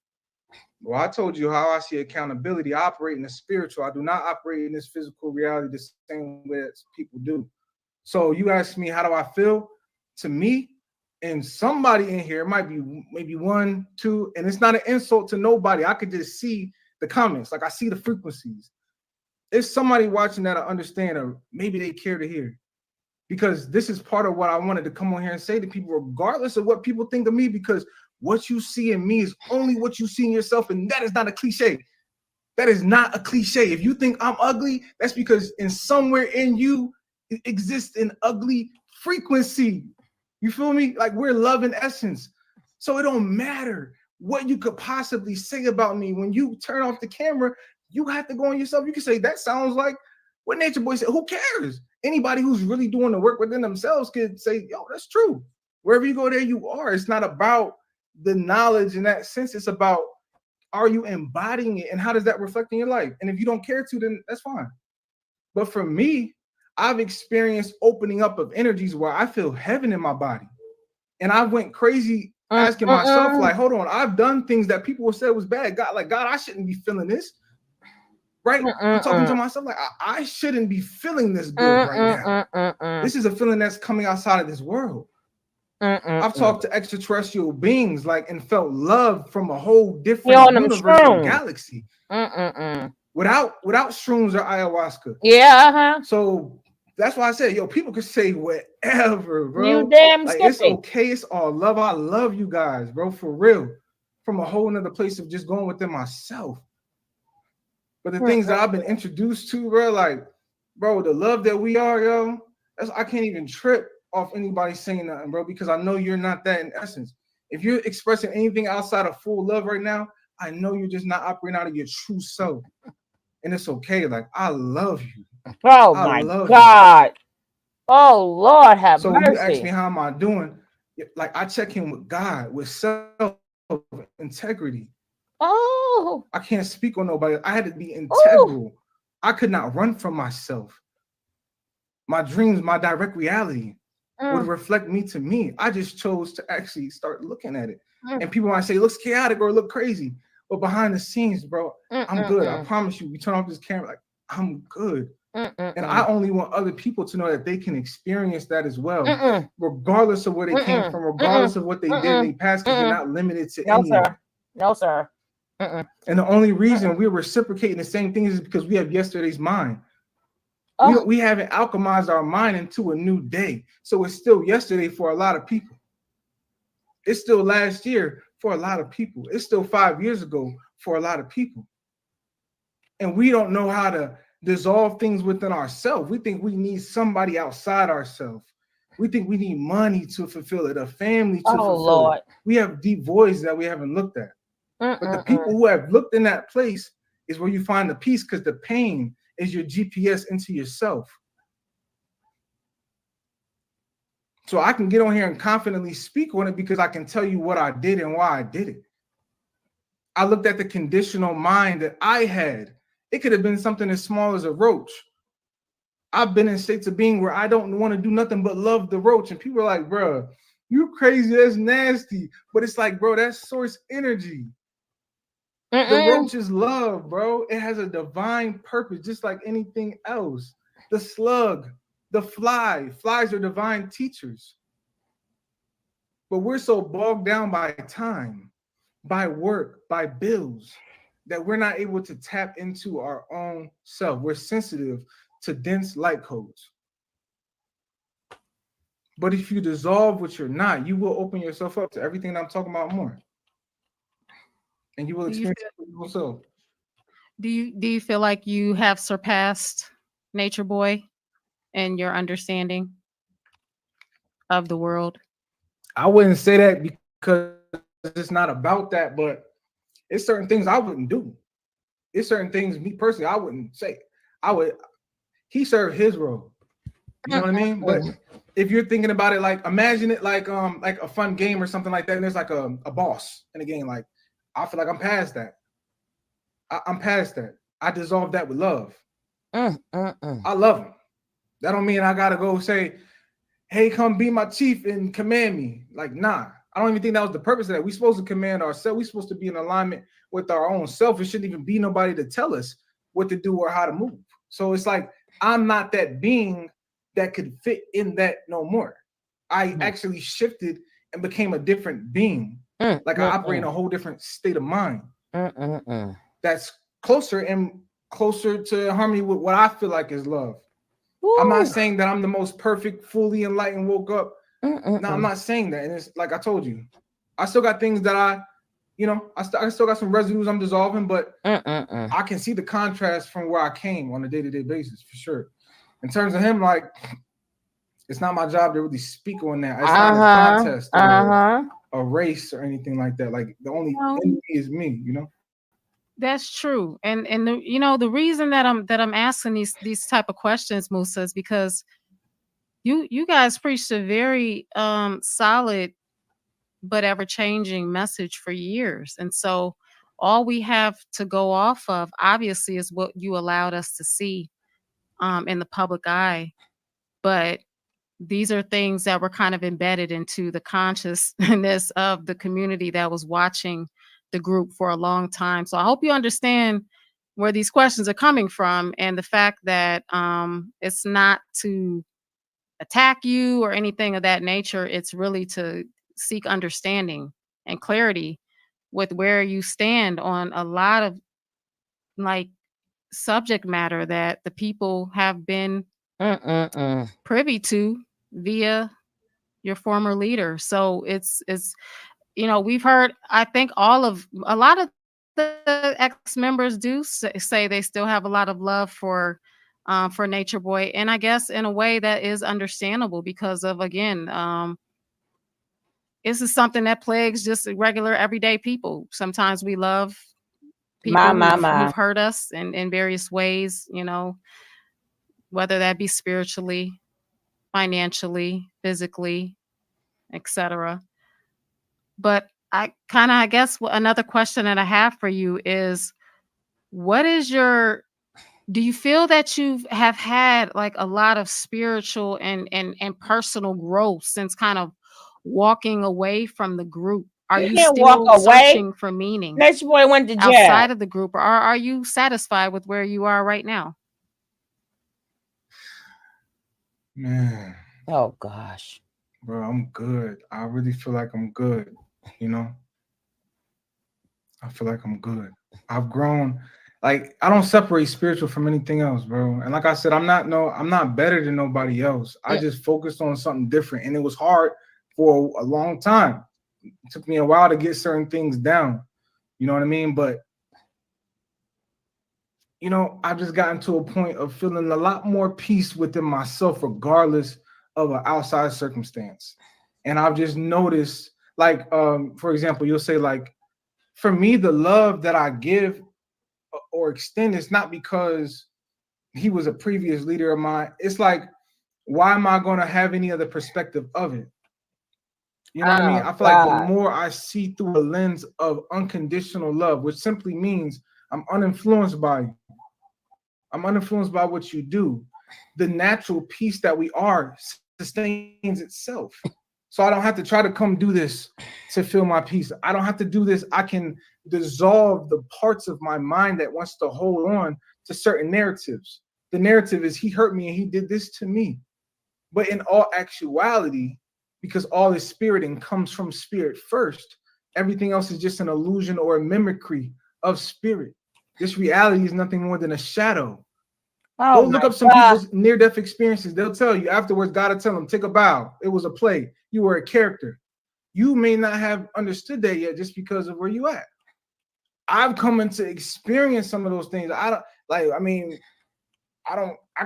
Well, I told you how I see accountability. I operate in the spiritual. I do not operate in this physical reality the same way as people do. So you ask me, how do I feel? To me, and somebody in here, it might be maybe one, two, and it's not an insult to nobody. I could just see the comments. Like I see the frequencies. If somebody watching that I understand, or maybe they care to hear, because this is part of what I wanted to come on here and say to people, regardless of what people think of me, because what you see in me is only what you see in yourself, and that is not a cliche. That is not a cliche. If you think I'm ugly, that's because in somewhere in you exists an ugly frequency. You feel me? Like we're love in essence. So it don't matter what you could possibly say about me. When you turn off the camera, you have to go on yourself. You can say, that sounds like what Nature Boy said. Who cares? Anybody who's really doing the work within themselves could say, yo, that's true. Wherever you go, there you are. It's not about the knowledge in that sense. It's about, are you embodying it, and how does that reflect in your life? And if you don't care to, then that's fine. But for me, I've experienced opening up of energies where I feel heaven in my body. And I went crazy asking myself, like, hold on, I've done things that people said was bad. God, I shouldn't be feeling this. Right? I'm talking to myself like, I shouldn't be feeling this good right now. This is a feeling that's coming outside of this world. I've talked to extraterrestrial beings, like, and felt love from a whole different universe or galaxy. Without shrooms or ayahuasca. Yeah, So that's why I said, yo, people can say whatever, bro. You damn like, skippy. It's okay. It's all love. I love you guys, bro, for real. From a whole nother place of just going within myself. But the things that I've been introduced to, bro, like, bro, the love that we are, yo, I can't even trip off anybody saying nothing, bro, because I know you're not that in essence. If you're expressing anything outside of full love right now, I know you're just not operating out of your true self. And it's okay. Like, I love you. Oh my God. You. Oh Lord, have mercy. So you ask me, how am I doing? Like, I check in with God, with self-integrity. Oh. I can't speak on nobody. I had to be integral. Ooh. I could not run from myself. My dreams, my direct reality would reflect me to me. I just chose to actually start looking at it. And people might say it looks chaotic or look crazy. But behind the scenes, bro, I'm good. I promise you, we turn off this camera, like, I'm good. And I only want other people to know that they can experience that as well, regardless of where they came from, regardless of what they did in the past, because you're not limited to anyone. No, sir. And the only reason we're reciprocating the same things is because we have yesterday's mind. We haven't alchemized our mind into a new day. So it's still yesterday for a lot of people. It's still last year for a lot of people. It's still 5 years ago for a lot of people. And we don't know how to dissolve things within ourselves. We think we need somebody outside ourselves. We think we need money to fulfill it, a family to fulfill it. We have deep voids that we haven't looked at. But the people who have looked in that place is where you find the peace, because the pain is your GPS into yourself. So I can get on here and confidently speak on it because I can tell you what I did and why I did it. I looked at the conditional mind that I had. It could have been something as small as a roach. I've been in states of being where I don't want to do nothing but love the roach. And people are like, bro, you crazy, that's nasty. But it's like, bro, that's source energy. The roach is love, bro. It has a divine purpose, just like anything else. The slug, the flies are divine teachers. But we're so bogged down by time, by work, by bills, that we're not able to tap into our own self. We're sensitive to dense light codes. But if you dissolve what you're not, you will open yourself up to everything that I'm talking about more. And you will experience it yourself. Do you feel like you have surpassed Nature Boy in your understanding of the world? I wouldn't say that because it's not about that, but it's certain things I wouldn't do. It's certain things, me personally, I wouldn't say. He served his role. You know what I mean? But if you're thinking about it, like, imagine it like a fun game or something like that, and there's like a boss in a game. Like, I feel like I'm past that. I'm past that. I dissolved that with love. I love him. That don't mean I gotta go say, hey, come be my chief and command me. Like, nah. I don't even think that was the purpose of that. We're supposed to command ourselves. We're supposed to be in alignment with our own self. It shouldn't even be nobody to tell us what to do or how to move. So it's like, I'm not that being that could fit in that no more. I actually shifted and became a different being. Like, I operate in a whole different state of mind. That's closer and closer to harmony with what I feel like is love. I'm Woo. not saying that I'm the most perfect, fully enlightened, woke up. No, I'm not saying that. And it's like I told you, I still got things that I still got some residues I'm dissolving, but I can see the contrast from where I came on a day-to-day basis for sure. In terms of him, like, it's not my job to really speak on that. It's not a contest or a race or anything like that. Like, the only enemy is me, you know? That's true. And the reason that I'm asking these type of questions, Musa, is because you guys preached a very solid but ever changing message for years. And so all we have to go off of obviously is what you allowed us to see in the public eye. But these are things that were kind of embedded into the consciousness of the community that was watching the group for a long time. So I hope you understand where these questions are coming from, and the fact that it's not to attack you or anything of that nature. It's really to seek understanding and clarity with where you stand on a lot of like subject matter that the people have been privy to via your former leader. So it's we've heard, I think a lot of the ex-members do say they still have a lot of love for Nature Boy, and I guess in a way that is understandable because of, again, this is something that plagues just regular everyday people. Sometimes we love people who've hurt us in various ways, whether that be spiritually, financially, physically, etc. But I guess another question that I have for you is, do you feel that you have had like a lot of spiritual and personal growth since kind of walking away from the group? Are you still searching for meaning Nature Boy went to jail outside of the group, or are you satisfied with where you are right now? Man. Oh gosh. Bro, I'm good. I really feel like I'm good, I feel like I'm good. I've grown. Like, I don't separate spiritual from anything else, bro. And like I said, I'm not better than nobody else. I just focused on something different, and it was hard for a long time. It took me a while to get certain things down. You know what I mean? But I've just gotten to a point of feeling a lot more peace within myself, regardless of an outside circumstance. And I've just noticed, like, for example, you'll say, like, for me, the love that I give or extend is not because he was a previous leader of mine. It's like, why am I going to have any other perspective of it? You know what I mean? I feel like the more I see through a lens of unconditional love, which simply means I'm uninfluenced by you. I'm uninfluenced by what you do. The natural peace that we are sustains itself. So I don't have to try to come do this to feel my peace. I don't have to do this. I can dissolve the parts of my mind that wants to hold on to certain narratives. The narrative is, he hurt me and he did this to me. But in all actuality, because all is spirit and comes from spirit first, everything else is just an illusion or a mimicry of spirit. This reality is nothing more than a shadow. Go look up some people's near-death experiences. They'll tell you afterwards, God will tell them, take a bow. It was a play. You were a character. You may not have understood that yet just because of where you at. I've come into experience some of those things. I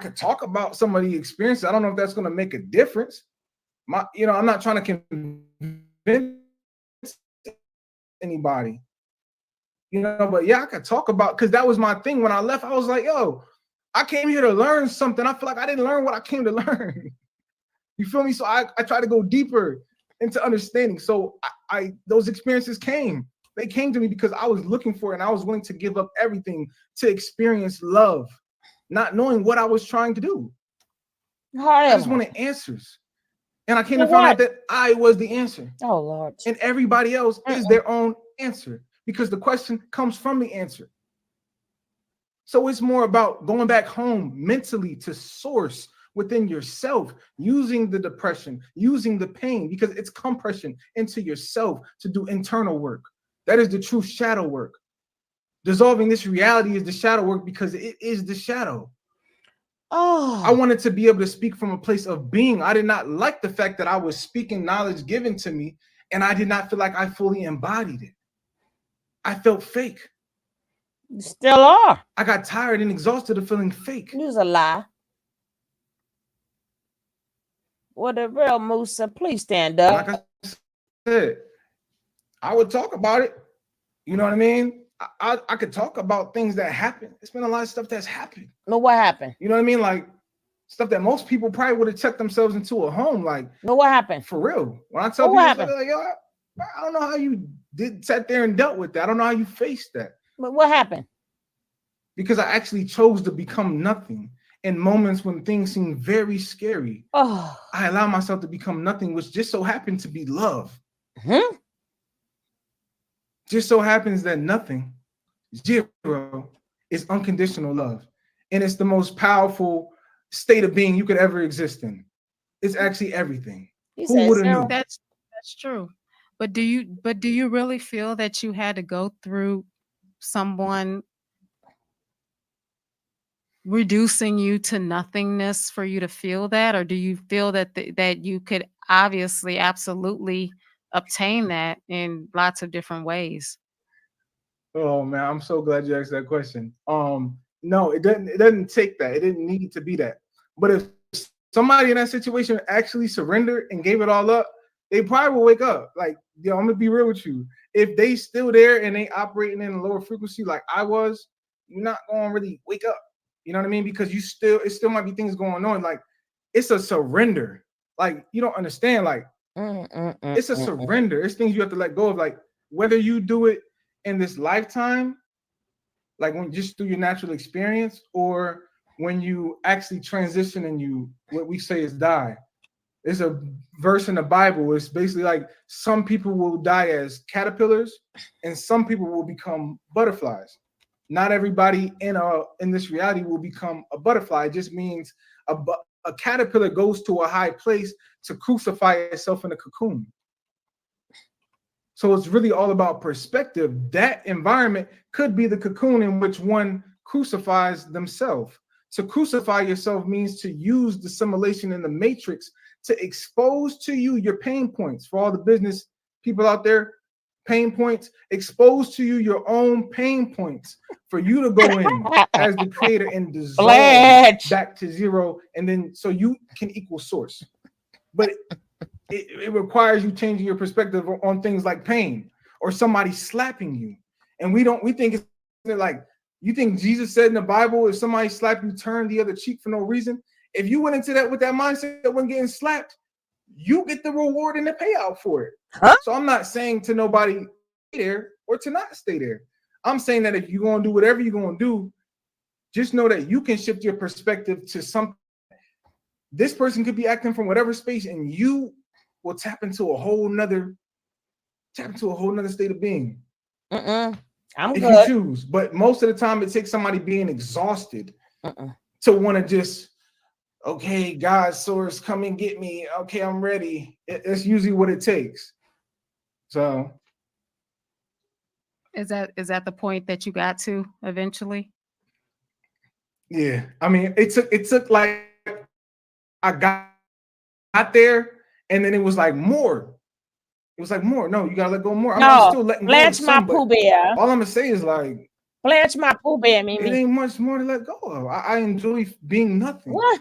could talk about some of the experiences. I don't know if that's going to make a difference. I'm not trying to convince anybody. But yeah, I could talk about, because that was my thing when I left. I was like, yo, I came here to learn something. I feel like I didn't learn what I came to learn. You feel me? So I try to go deeper into understanding. So those experiences came. They came to me because I was looking for it, and I was willing to give up everything to experience love, not knowing what I was trying to do. I just wanted answers. And I came to find out that I was the answer. Oh, Lord. And everybody else is their own answer, because the question comes from the answer. So it's more about going back home mentally to source within yourself, using the depression, using the pain, because it's compression into yourself to do internal work. That is the true shadow work. dissolving this reality is the shadow work because it is the shadow. I Oh, wanted to be able to speak from a place of being. I did not like the fact that I was speaking knowledge given to me and I did not feel like I fully embodied it. I felt fake. you still are. I got tired and exhausted of feeling fake. You's a lie. What the real Musa? Please stand up. Like I said, I would talk about it. You know what I mean? I could talk about things that happen. It's been a lot of stuff that's happened. No, what happened? You know what I mean? Like stuff that most people probably would have checked themselves into a home. Like, No, what happened? for real. When I tell What people, happened? like, yo, I don't know how you sat there and dealt with that. I don't know how you faced that. But what happened? Because I actually chose to become nothing in moments when things seem very scary. Oh, I allow myself to become nothing, which just so happened to be love. Just so happens that nothing, zero, is unconditional love. And it's the most powerful state of being you could ever exist in. It's actually everything. he Who said would have zero. known? That's true. But do you really feel that you had to go through someone reducing you to nothingness for you to feel that, or do you feel that that you could obviously absolutely obtain that in lots of different ways? Oh man, I'm so glad you asked that question. No, it doesn't take that. It didn't need to be that. But if somebody in that situation actually surrendered and gave it all up, they probably will wake up. Like, yo, I'm gonna be real with you. If they still there and they operating in a lower frequency like I was, you're not gonna really wake up. You know what I mean? Because it still might be things going on. Like, it's a surrender. Like, you don't understand. Like, it's a surrender. It's things you have to let go of. Like, whether you do it in this lifetime, like when just through your natural experience, or when you actually transition and you, what we say is die. There's a verse in the Bible. It's basically like some people will die as caterpillars and some people will become butterflies. Not everybody in this reality will become a butterfly. It just means a caterpillar goes to a high place to crucify itself in a cocoon. So it's really all about perspective. That environment could be the cocoon in which one crucifies themselves. To crucify yourself means to use the simulation in the matrix to expose to you your pain points. For all the business people out there, pain points, expose to you your own pain points for you to go in as the creator and dissolve back to zero, and then so you can equal source. But it requires you changing your perspective on things like pain or somebody slapping you. And we think it's like, you think Jesus said in the Bible, if somebody slapped you, turn the other cheek for no reason. If you went into that with that mindset when getting slapped, you get the reward and the payout for it. Huh? So I'm not saying to nobody stay there or to not stay there. I'm saying that if you're going to do whatever you're going to do, just know that you can shift your perspective to something. This person could be acting from whatever space, and you will tap into a whole nother state of being. I'm if good. you choose. But most of the time, it takes somebody being exhausted to want to just, okay, God's source, come and get me. Okay, I'm ready. It's usually what it takes. So Is that the point that you got to eventually? yeah, I mean, it took like I got there, and then it was like more. It was like more. No, you gotta let go more. I'm still letting go of Blanche my some, Pooh but Bear. all I'm gonna say is like, Blanche my Pooh Bear, it Mimi. ain't much more to let go of. I enjoy being nothing. What?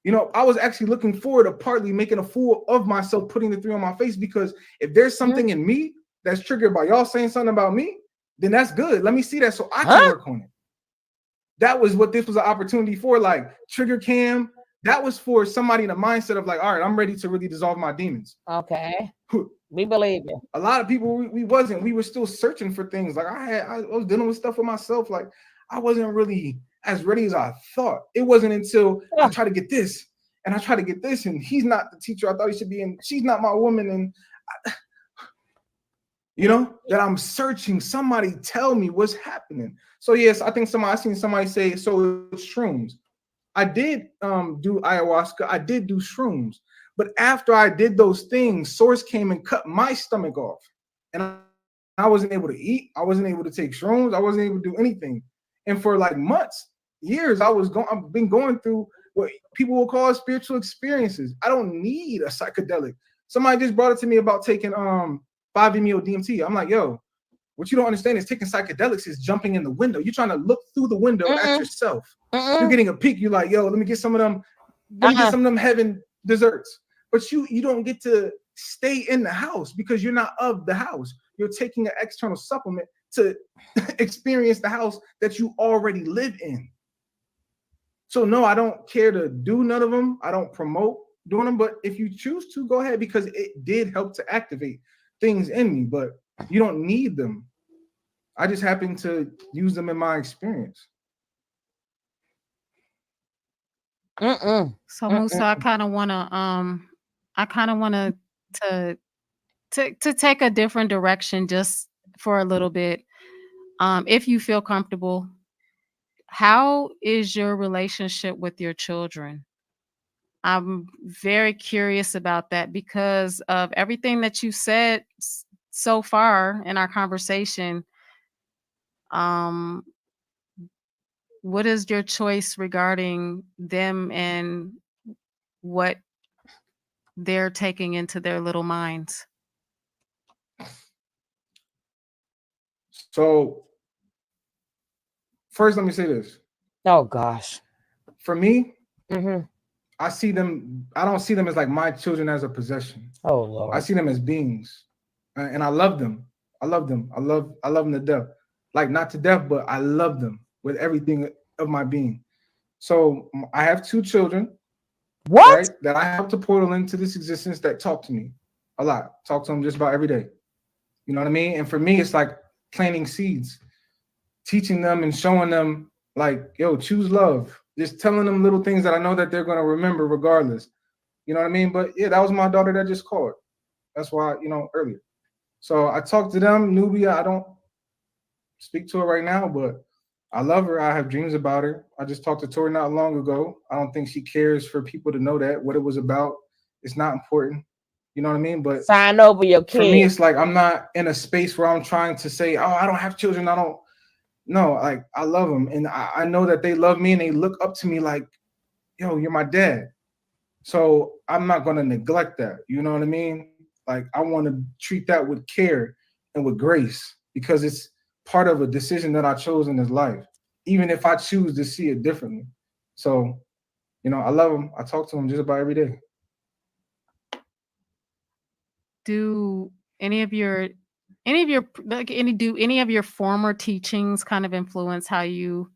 You know, I was actually looking forward to partly making a fool of myself, putting the 3 on my face, because if there's something in me that's triggered by y'all saying something about me, then that's good. Let me see that so I can work on it. That was what this was an opportunity for, like trigger cam. That was for somebody in the mindset of like, all right, I'm ready to really dissolve my demons. Okay. We believe it. A lot of people, we wasn't. We were still searching for things. Like I was dealing with stuff with myself. Like I wasn't really as ready as I thought. It wasn't until I tried to get this and I tried to get this, and he's not the teacher I thought he should be, and she's not my woman, and that I'm searching. Somebody tell me what's happening. So yes, I think I seen somebody say, so it's shrooms. I did do ayahuasca. I did do shrooms. But after I did those things, Source came and cut my stomach off. And I wasn't able to eat. I wasn't able to take shrooms. I wasn't able to do anything. And for like months, years, I've been going through what people will call spiritual experiences. I don't need a psychedelic. Somebody just brought it to me about taking 5-MeO DMT. I'm like, yo, what you don't understand is taking psychedelics is jumping in the window. You're trying to look through the window at yourself. You're getting a peek. You're like, yo, let me get some of them heaven desserts. But you don't get to stay in the house because you're not of the house. You're taking an external supplement to experience the house that you already live in. So no, I don't care to do none of them. I don't promote doing them, but if you choose to, go ahead, because it did help to activate things in me, but you don't need them. I just happen to use them in my experience. So Musa, I kind of want to take a different direction just for a little bit. If you feel comfortable, how is your relationship with your children? I'm very curious about that because of everything that you said so far in our conversation. Um, what is your choice regarding them and what they're taking into their little minds? So first, let me say this. Oh gosh. For me, Mm-hmm. I don't see them as like my children as a possession. Oh Lord. I see them as beings. And I love them. I love them. I love them to death. Like not to death, but I love them with everything of my being. So I have 2 children, What? right? That I help to portal into this existence that talk to me a lot. Talk to them just about every day. You know what I mean? And for me, it's like planting seeds, teaching them and showing them like, yo, choose love. Just telling them little things that I know that they're going to remember regardless. You know what I mean? But yeah, that was my daughter that just called. That's why, earlier. So I talked to them. Nubia, I don't speak to her right now, but I love her. I have dreams about her. I just talked to Tori not long ago. I don't think she cares for people to know that, what it was about. It's not important. You know what I mean? But sign over your kid. For me, it's like I'm not in a space where I'm trying to say, oh, I don't have children. I don't. No, like I love them. And I know that they love me and they look up to me like, yo, you're my dad. So I'm not going to neglect that. You know what I mean? Like I want to treat that with care and with grace because it's part of a decision that I chose in this life, even if I choose to see it differently. So, I love them. I talk to them just about every day. Do any of your former teachings kind of influence how you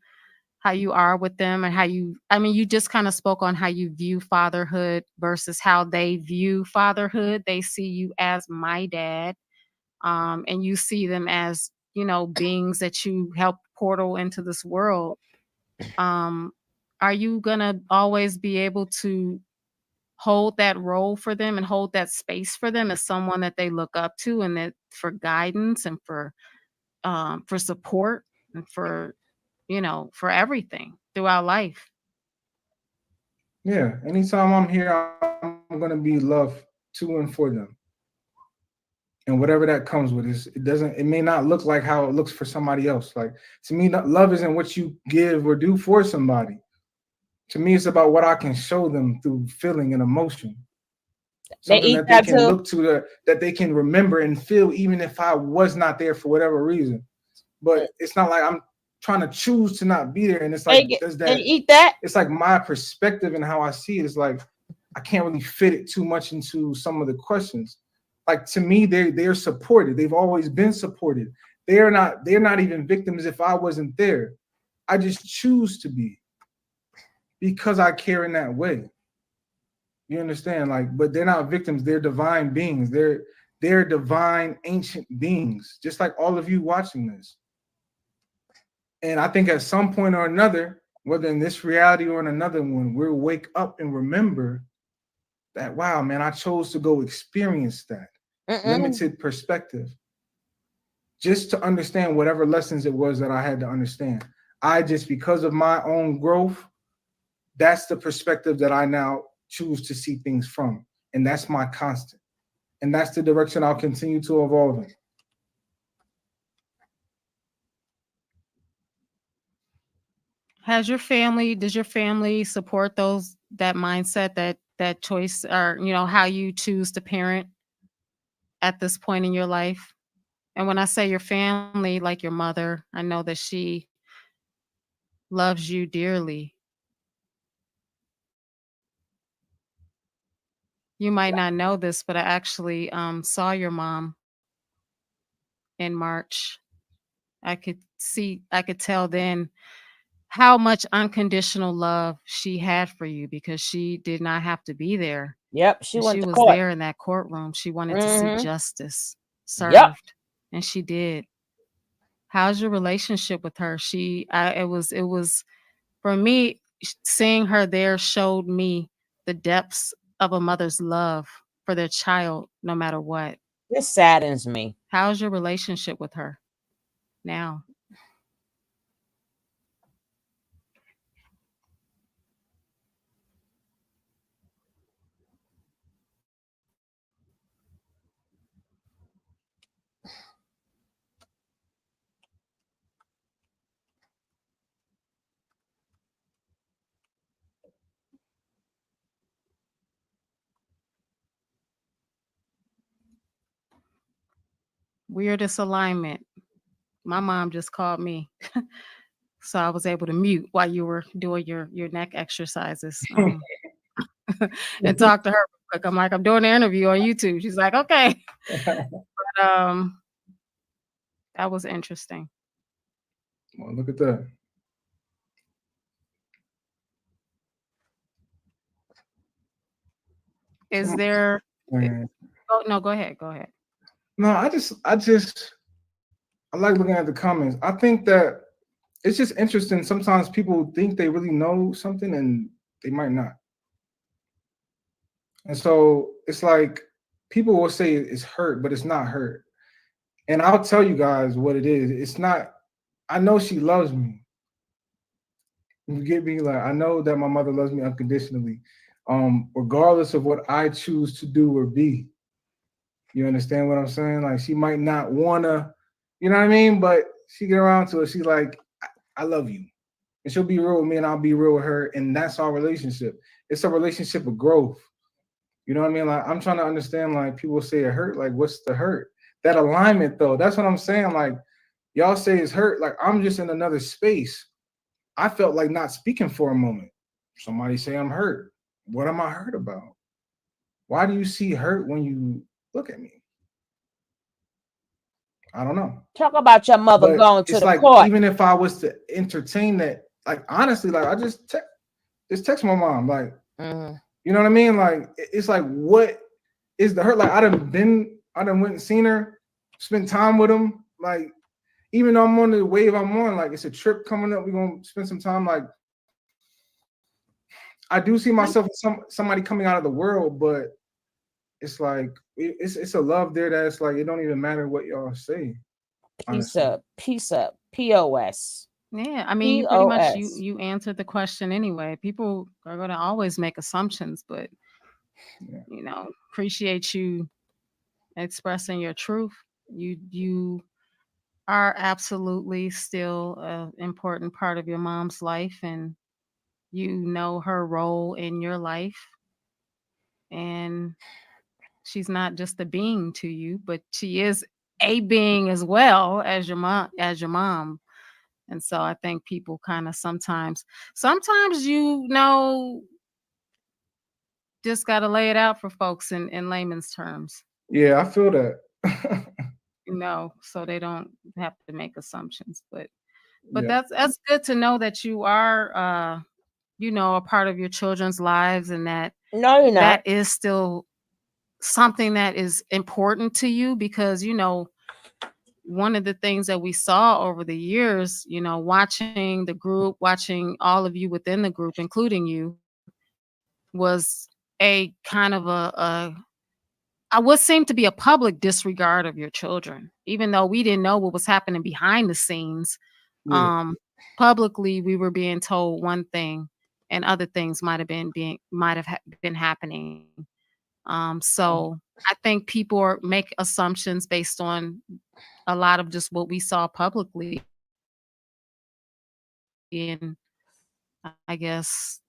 are with them and you just kind of spoke on how you view fatherhood versus how they view fatherhood. They see you as my dad, and you see them as, beings that you help portal into this world. Are you gonna always be able to hold that role for them and hold that space for them as someone that they look up to and that for guidance and for support and for everything throughout life? Yeah. Anytime I'm here, I'm going to be love to and for them. And whatever that comes with it may not look like how it looks for somebody else. Like to me, love isn't what you give or do for somebody. To me, it's about what I can show them through feeling and emotion. Something that they can look to, that they can remember and feel, even if I was not there for whatever reason. But it's not like I'm trying to choose to not be there. And it's like, they eat that? It's like my perspective and how I see it is like, I can't really fit it too much into some of the questions. Like to me, they're supported. They've always been supported. They're not even victims if I wasn't there. I just choose to be because I care in that way. You understand? Like, but they're not victims. They're divine beings. They're divine ancient beings, just like all of you watching this. And I think at some point or another, whether in this reality or in another one, we'll wake up and remember that, wow, man, I chose to go experience that limited perspective just to understand whatever lessons it was that I had to understand. Because of my own growth, that's the perspective that I now choose to see things from. And that's my constant. And that's the direction I'll continue to evolve in. Does your family support that mindset, that choice, or how you choose to parent at this point in your life? And when I say your family, like your mother, I know that she loves you dearly. You might not know this, but I actually saw your mom in March. I could tell then how much unconditional love she had for you, because she did not have to be there. Yep, she And she went to was court. there in that courtroom. She wanted to see Mm-hmm. justice Yep. served, and she did. How's your relationship with her? It was for me, seeing her there showed me the depths of a mother's love for their child, no matter what. This saddens me. How's your relationship with her now? Weirdest alignment. My mom just called me, so I was able to mute while you were doing your neck exercises, and talk to her real quick. I'm like, I'm doing an interview on YouTube. She's like, okay. But, that was interesting. Well, look at that. Is there? Man. Oh no, go ahead. Go ahead. No, I like looking at the comments. I think that it's just interesting. Sometimes people think they really know something and they might not. And so it's like people will say it's hurt, but it's not hurt. And I'll tell you guys what it is. It's not, I know she loves me. You get me? Like, I know that my mother loves me unconditionally, regardless of what I choose to do or be. You understand what I'm saying? Like, she might not wanna, you know what I mean? But she get around to it. She's like, I love you. And she'll be real with me and I'll be real with her. And that's our relationship. It's a relationship of growth. You know what I mean? Like, I'm trying to understand, like, people say it hurt. Like, what's the hurt? That alignment, though, that's what I'm saying. Like, y'all say it's hurt. Like, I'm just in another space. I felt like not speaking for a moment. Somebody say I'm hurt. What am I hurt about? Why do you see hurt when you look at me? I don't know. Talk about your mother But going to it's the like, court. even if I was to entertain that, like, honestly, like, I just text my mom, like, Mm-hmm. you know what I mean? Like, it's like, what is the hurt? Like, I done went and seen her, spent time with him. Like, even though I'm on the wave I'm on, like, it's a trip coming up. We're gonna spend some time. Like, I do see myself as somebody coming out of the world, but it's like it's a love there that's like it don't even matter what y'all say. Peace Honestly, up. Peace up. POS. Yeah, I mean, you pretty much you POS. you answered the question anyway. People are going to always make assumptions, but yeah. appreciate you expressing your truth. You are absolutely still an important part of your mom's life, and you know her role in your life, and she's not just a being to you, but she is a being as well as your mom. And so I think people kind of sometimes just got to lay it out for folks in layman's terms, Yeah, I feel that. so they don't have to make assumptions. But Yeah, that's good to know that you are a part of your children's lives, and that No, you're not. that is still something that is important to you, because one of the things that we saw over the years, watching the group, watching all of you within the group, including you, was a kind of what seemed to be a public disregard of your children, even though we didn't know what was happening behind the scenes. yeah. um Publicly we were being told one thing, and other things been happening. So I think people make assumptions based on a lot of just what we saw publicly, and I guess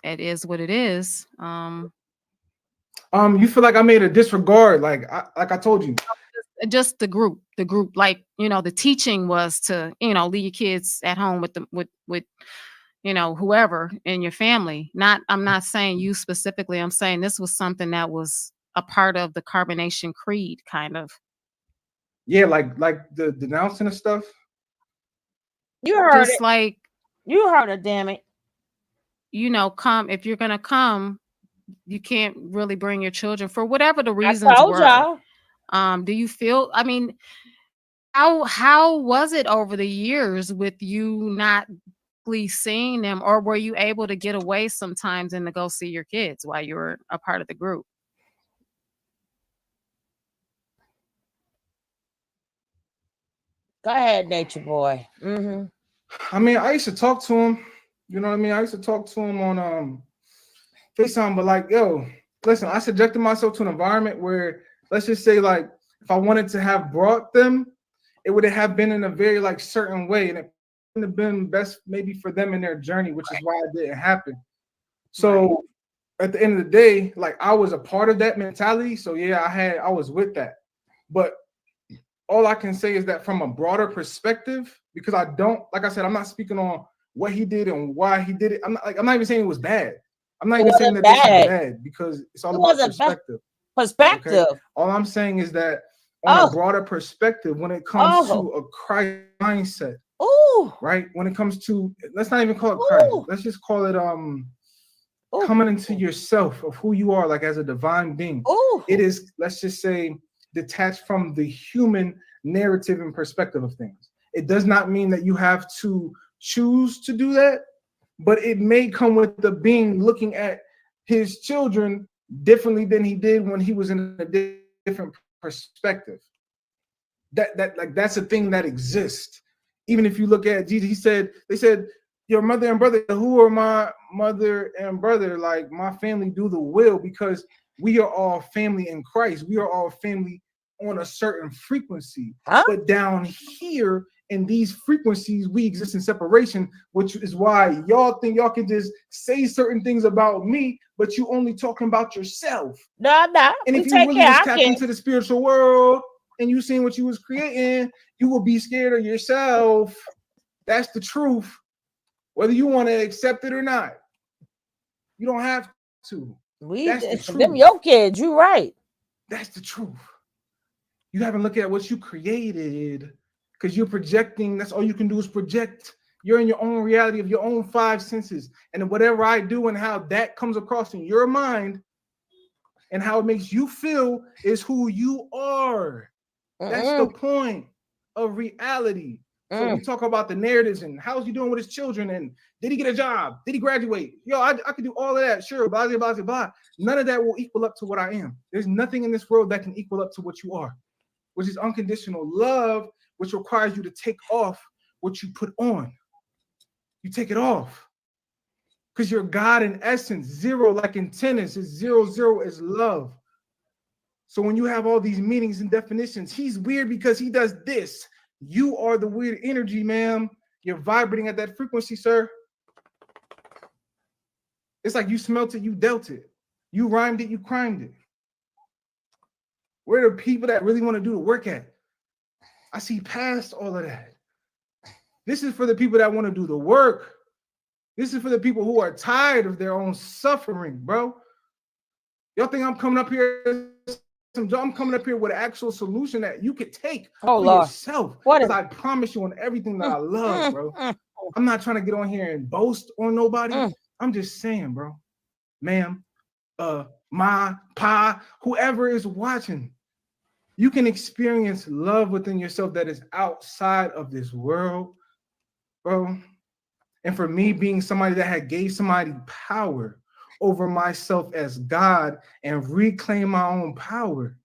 it is what it is. You feel like I made a disregard, like I told you. Just the group, like, the teaching was to, leave your kids at home with the with whoever in your family. Not, I'm not saying you specifically. I'm saying this was something that was a part of the carbonation creed, kind of. Yeah, like the denouncing of stuff. You heard Just it. like, You heard it, damn it. come, if you're gonna come, you can't really bring your children for whatever the I reasons told were. y'all. Do you feel, I mean, how was it over the years with you not really seeing them, or were you able to get away sometimes and to go see your kids while you were a part of the group? Go ahead, Nature Boy. I mean, I used to talk to him. You know what I mean? I used to talk to him on FaceTime, but like, yo, listen, I subjected myself to an environment where, let's just say, like, if I wanted to have brought them, it would have been in a very like certain way, and it wouldn't have been best maybe for them in their journey, which is why it didn't happen. So at the end of the day, like I was a part of that mentality. So yeah, I was with that. But all I can say is that from a broader perspective, because I don't, like I said, I'm not speaking on what he did and why he did it. I'm not even saying it was bad. I'm not It even saying wasn't that this is bad. bad, because it's all It about wasn't bad. perspective. Perspective. Okay. All I'm saying is that on a Oh, broader perspective, when it comes to a Christ mindset, ooh, right? When it comes to, let's not even call it Christ. ooh, Let's just call it ooh, coming into yourself of who you are, like as a divine being. ooh. It is, let's just say, detached from the human narrative and perspective of things. It does not mean that you have to choose to do that, but it may come with the being looking at his children differently than he did when he was in a different perspective. That like that's a thing that exists. Even if you look at Jesus, they said, your mother and brother, who are my mother and brother? Like my family do the will, because we are all family in Christ. We are all family on a certain frequency. Huh? But down here in these frequencies, we exist in separation, which is why y'all think y'all can just say certain things about me, but you only talking about yourself. No. And if you really just tap into the spiritual world and you seen what you was creating, you will be scared of yourself. That's the truth. Whether you want to accept it or not, you don't have to. That's the truth. Them your kids, you right. That's the truth. You haven't looked at what you created, because you're projecting. That's all you can do is project. You're in your own reality of your own five senses. And whatever I do and how that comes across in your mind and how it makes you feel is who you are. That's the point of reality. So we talk about the narratives and how's he doing with his children and did he get a job? Did he graduate? Yo, I could do all of that. Sure, blah, blah, blah, blah. None of that will equal up to what I am. There's nothing in this world that can equal up to what you are, which is unconditional love, which requires you to take off what you put on. You take it off because you're God in essence. Zero, like in tennis, is zero. Zero is love. So when you have all these meanings and definitions, he's weird because he does this. You are the weird energy, ma'am. You're vibrating at that frequency, sir. It's like you smelt it, you dealt it. You rhymed it, you crimed it. Where are the people that really want to do the work at? I see past all of that. This is for the people that want to do the work. This is for the people who are tired of their own suffering, bro. Y'all think I'm coming up here? I'm coming up here with an actual solution that you could take for yourself. Because I promise you on everything that I love, bro. I'm not trying to get on here and boast on nobody. I'm just saying, bro. Ma'am, ma, pa, whoever is watching, you can experience love within yourself that is outside of this world, bro. And for me, being somebody that had gave somebody power over myself as God and reclaim my own power.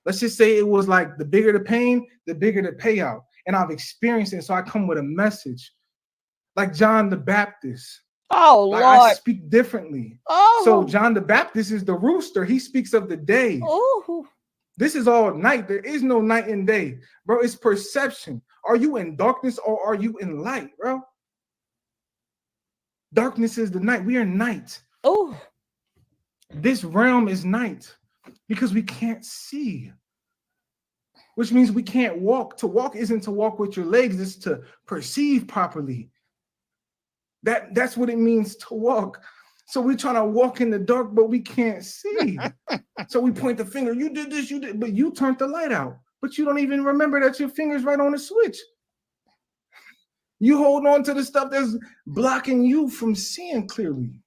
Let's just say it was like the bigger the pain, the bigger the payout. And I've experienced it. So I come with a message like John the Baptist. Oh, like Lord. I speak differently. Oh. So John the Baptist is the rooster. He speaks of the day. Ooh. This is all night. There is no night and day, bro. It's perception. Are you in darkness or are you in light, bro? Darkness is the night. We are night. Oh, This realm is night because we can't see, which means we can't walk. To walk isn't to walk with your legs, it's to perceive properly. That's what it means to walk. So we're trying to walk in the dark, but we can't see. So we point the finger, you did this, you did, but you turned the light out. But you don't even remember that your finger's right on the switch. You hold on to the stuff that's blocking you from seeing clearly.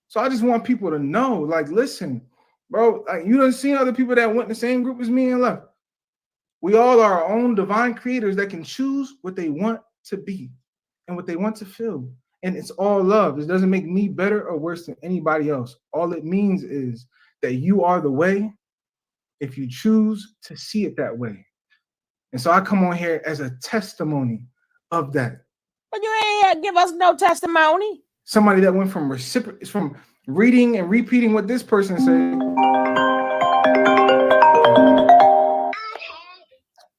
So I just want people to know, like, listen, bro, like, you done seen other people that went in the same group as me and left. We all are our own divine creators that can choose what they want to be and what they want to feel. And it's all love. It doesn't make me better or worse than anybody else. All it means is that you are the way if you choose to see it that way. And so I come on here as a testimony of that. but you ain't here to give us no testimony. Somebody that went from reading and repeating what this person said.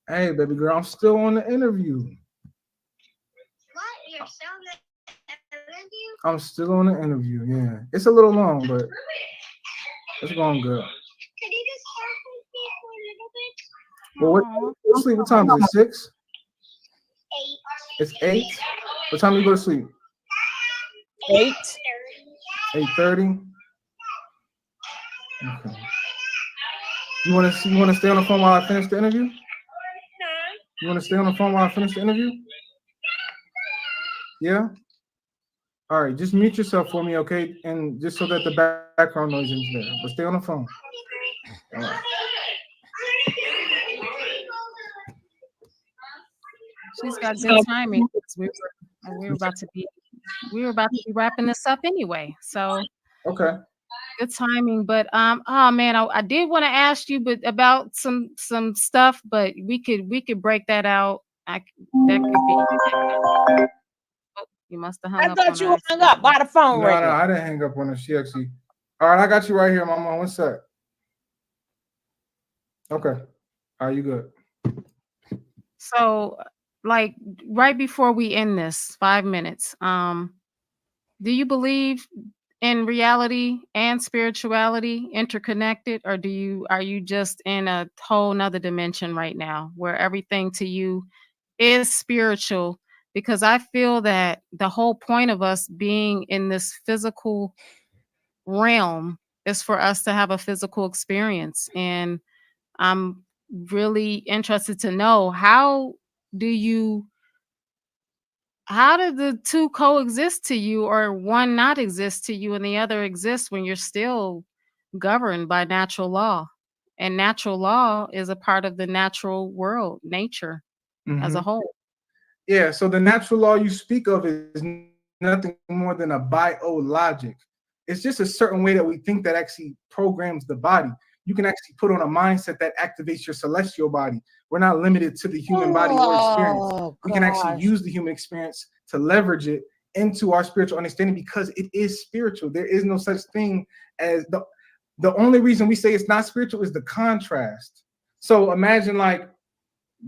Hey, baby girl, I'm still on the interview. What? You're still on the interview? I'm still on the interview, yeah. It's a little long, but it's going good. Could you just talk with me for a little bit? Well, what time is it? 6? 8. It's 8? What time do you go to sleep? 8. 8:30? Okay. You want to stay on the phone while I finish the interview? No. You want to stay on the phone while I finish the interview? Yeah? All right, just mute yourself for me, okay? And just so that the background noise isn't there. But stay on the phone. All right. She's got good timing. We were about to be wrapping this up anyway. So Okay. good timing. But oh man, I did want to ask you about some stuff, but we could break that out. That could be. Oh, you must have hung I up thought on you us. hung up by the phone No, ringing. I didn't hang up on her. She actually. All right, I got you right here, Mama. What's that? Okay. All right, you good. So, like right before we end this 5 minutes, do you believe in reality and spirituality interconnected, or are you just in a whole nother dimension right now where everything to you is spiritual? Because I feel that the whole point of us being in this physical realm is for us to have a physical experience. And I'm really interested to know, do you how did the two coexist to you, or one not exist to you and the other exist when you're still governed by natural law? And natural law is a part of the natural world, nature as a Mhm. whole. Yeah, so the natural law you speak of is nothing more than a biologic. It's just a certain way that we think that actually programs the body. You can actually put on a mindset that activates your celestial body. We're not limited to the human body or experience. Oh, We can actually gosh. use the human experience to leverage it into our spiritual understanding because it is spiritual. There is no such thing as the only reason we say it's not spiritual is the contrast. So imagine like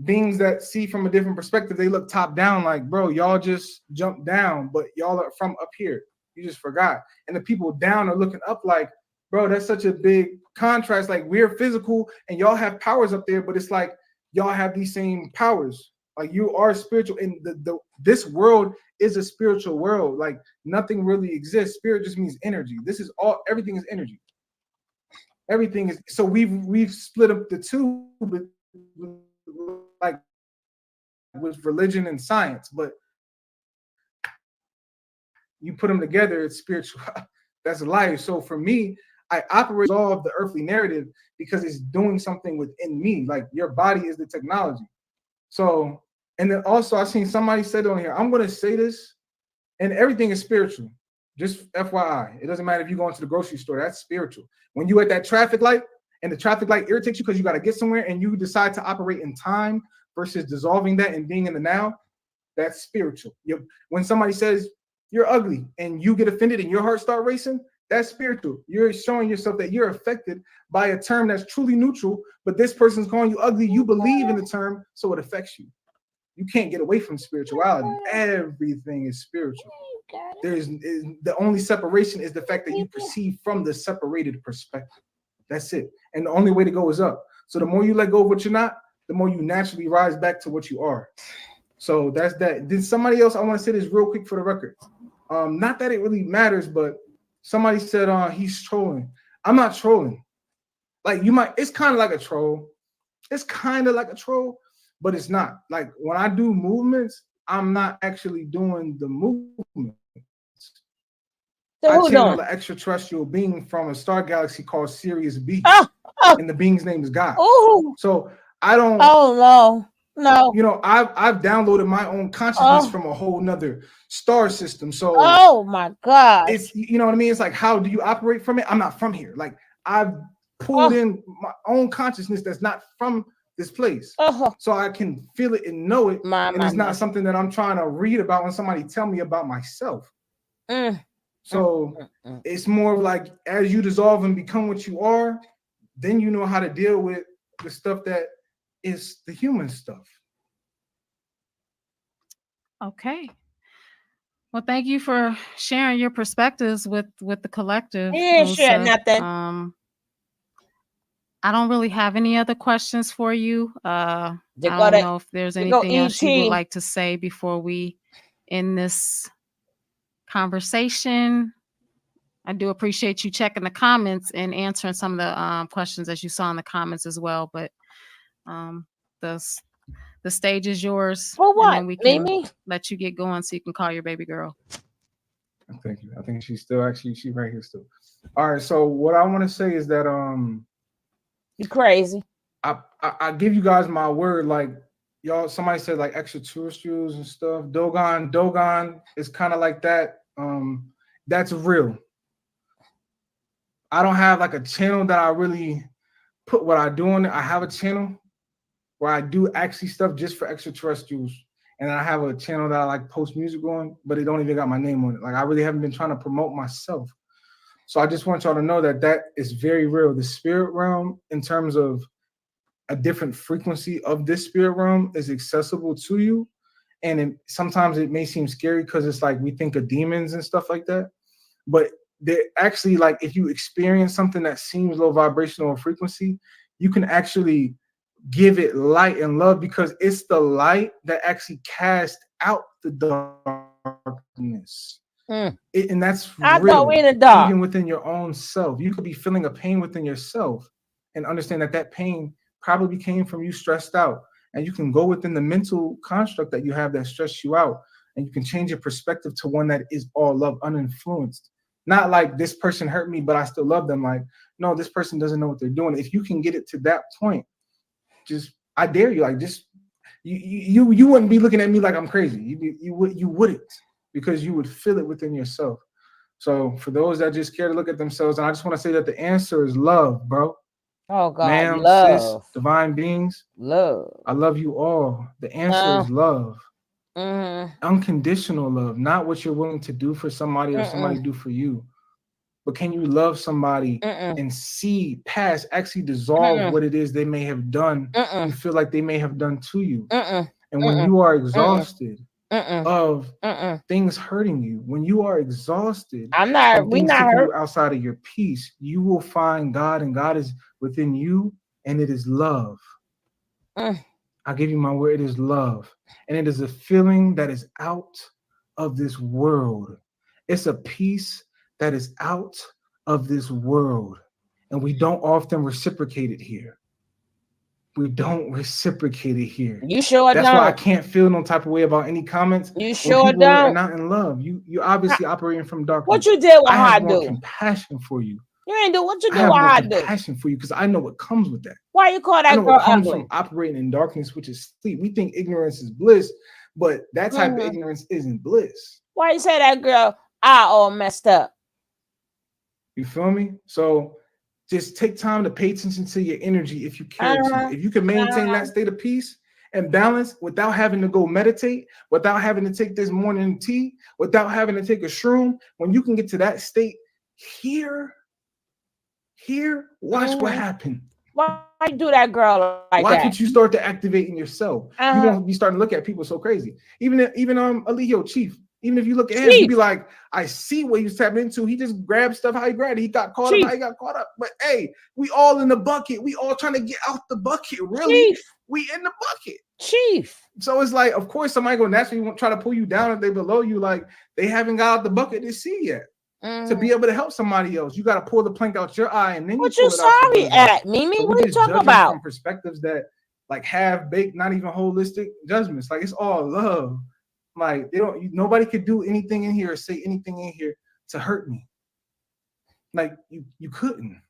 beings that see from a different perspective, they look top down like, bro, y'all just jumped down, but y'all are from up here. You just forgot. And the people down are looking up like, bro, that's such a big contrast. Like we're physical and y'all have powers up there, but it's like y'all have these same powers. Like you are spiritual, and this world is a spiritual world. Like nothing really exists. Spirit just means energy. This is all. Everything is energy. Everything is. So we've split up the two, like with religion and science, but you put them together, it's spiritual. That's life. So for me, I operate all of the earthly narrative because it's doing something within me. Like your body is the technology. So, and then also I seen somebody said on here, I'm going to say this, and everything is spiritual. Just FYI, it doesn't matter if you go into the grocery store, that's spiritual. When you at that traffic light and the traffic light irritates you because you got to get somewhere and you decide to operate in time versus dissolving that and being in the now, that's spiritual. When somebody says you're ugly and you get offended and your heart start racing, that's spiritual. You're showing yourself that you're affected by a term that's truly neutral, but this person's calling you ugly. You believe in the term, so it affects you. You can't get away from spirituality. Everything is spiritual. The only separation is the fact that you perceive from the separated perspective. That's it. And the only way to go is up. So the more you let go of what you're not, the more you naturally rise back to what you are. So that's that. Then somebody else, I want to say this real quick for the record. Not that it really matters, but somebody said he's trolling. I'm not trolling. Like you might, it's kind of like a troll. It's kind of like a troll, but it's not. Like when I do movements, I'm not actually doing the movements. So I who channel doing? the extraterrestrial being from a star galaxy called Sirius B, Oh, oh, and the being's name is God. oh, So I don't. oh no. You know, I've downloaded my own consciousness Oh, from a whole nother star system. So oh my gosh. it's, you know what I mean? It's like, how do you operate from it? I'm not from here. Like I've pulled Oh, in my own consciousness that's not from this place. oh, So I can feel it and know it. And it's my. not something that I'm trying to read about when somebody tell me about myself. Mm, So mm. it's more of like, as you dissolve and become what you are, then you know how to deal with the stuff that is the human stuff. Okay. Well, thank you for sharing your perspectives with the collective, He didn't share Musa. nothing. I don't really have any other questions for you. I They don't know if there's go anything else you would ET. like to say before we end this conversation. I do appreciate you checking the comments and answering some of the questions as you saw in the comments as well. But the stage is yours, For and what? then we can Mimi? let you get going so you can call your baby girl. Thank you. I think she's right here still. All right. So what I want to say is that You crazy. I give you guys my word. Like y'all, somebody said like extraterrestrials and stuff. Dogon is kind of like that. That's real. I don't have like a channel that I really put what I do on it. I have a channel where I do actually stuff just for extraterrestrials. And I have a channel that I like post music on, but it don't even got my name on it. Like I really haven't been trying to promote myself. So I just want y'all to know that that is very real. The spirit realm, in terms of a different frequency of this spirit realm, is accessible to you. And sometimes it may seem scary because it's like we think of demons and stuff like that. But they're actually like, if you experience something that seems low vibrational or frequency, you can actually give it light and love, because it's the light that actually casts out the darkness. And that's I real. go in the dark. Even within your own self, you could be feeling a pain within yourself and understand that that pain probably came from you stressed out. And you can go within the mental construct that you have that stressed you out, and you can change your perspective to one that is all love, uninfluenced. Not like this person hurt me, but I still love them. Like, no, this person doesn't know what they're doing. If you can get it to that point, just, I dare you, like, just you wouldn't be looking at me like I'm crazy. You wouldn't, because you would feel it within yourself. So for those that just care to look at themselves, and I just want to say that the answer is love, bro. Oh God, Ma'am, love. sis, divine beings, love. I love you all. The answer is love. Unconditional love, not what you're willing to do for somebody or somebody do for you. But can you love somebody and see past, actually dissolve what it is they may have done, you feel like they may have done to you. And when you are exhausted of things hurting you, when you are exhausted of things taking you outside of your peace, you will find God, and God is within you, and it is love. I'll give you my word, it is love. And it is a feeling that is out of this world. It's a peace that is out of this world. And we don't often reciprocate it here. We don't reciprocate it here. You sure That's don't. why I can't feel no type of way about any comments. You sure when people don't. are not in love. You obviously operating from darkness. What you did with I have more Hadu? compassion for you. You ain't do what you I do have with more Hadu. compassion for you because I know what comes with that. Why you call I that know girl what comes ugly? from operating in darkness, which is sleep. We think ignorance is bliss, but that type of ignorance isn't bliss. Why you say that girl eye all messed up? You feel me? So just take time to pay attention to your energy if you care to. If you can maintain that state of peace and balance without having to go meditate, without having to take this morning tea, without having to take a shroom, when you can get to that state here, watch what happened. Why do that girl like Watch that? what you start to activate in yourself. You won't be starting to look at people so crazy. Even Alihio Chief, Even if you look at him, you'd be Chief, like, I see what he was tapping into. He just grabbed stuff how he grabbed it. He got caught up chief, how he got caught up. But hey, we all in the bucket. We all trying to get out the bucket. Really, chief, we in the bucket. chief. So it's like, of course, somebody gonna naturally try to pull you down if they below you. Like they haven't got out the bucket to see yet. To be able to help somebody else, you got to pull the plank out your eye and then you What you pull it out sorry somebody else. at, Mimi? So What we are you just talking judging about? from perspectives that like half baked, not even holistic judgments. Like it's all love. Like they don't. Nobody could do anything in here or say anything in here to hurt me. Like you couldn't.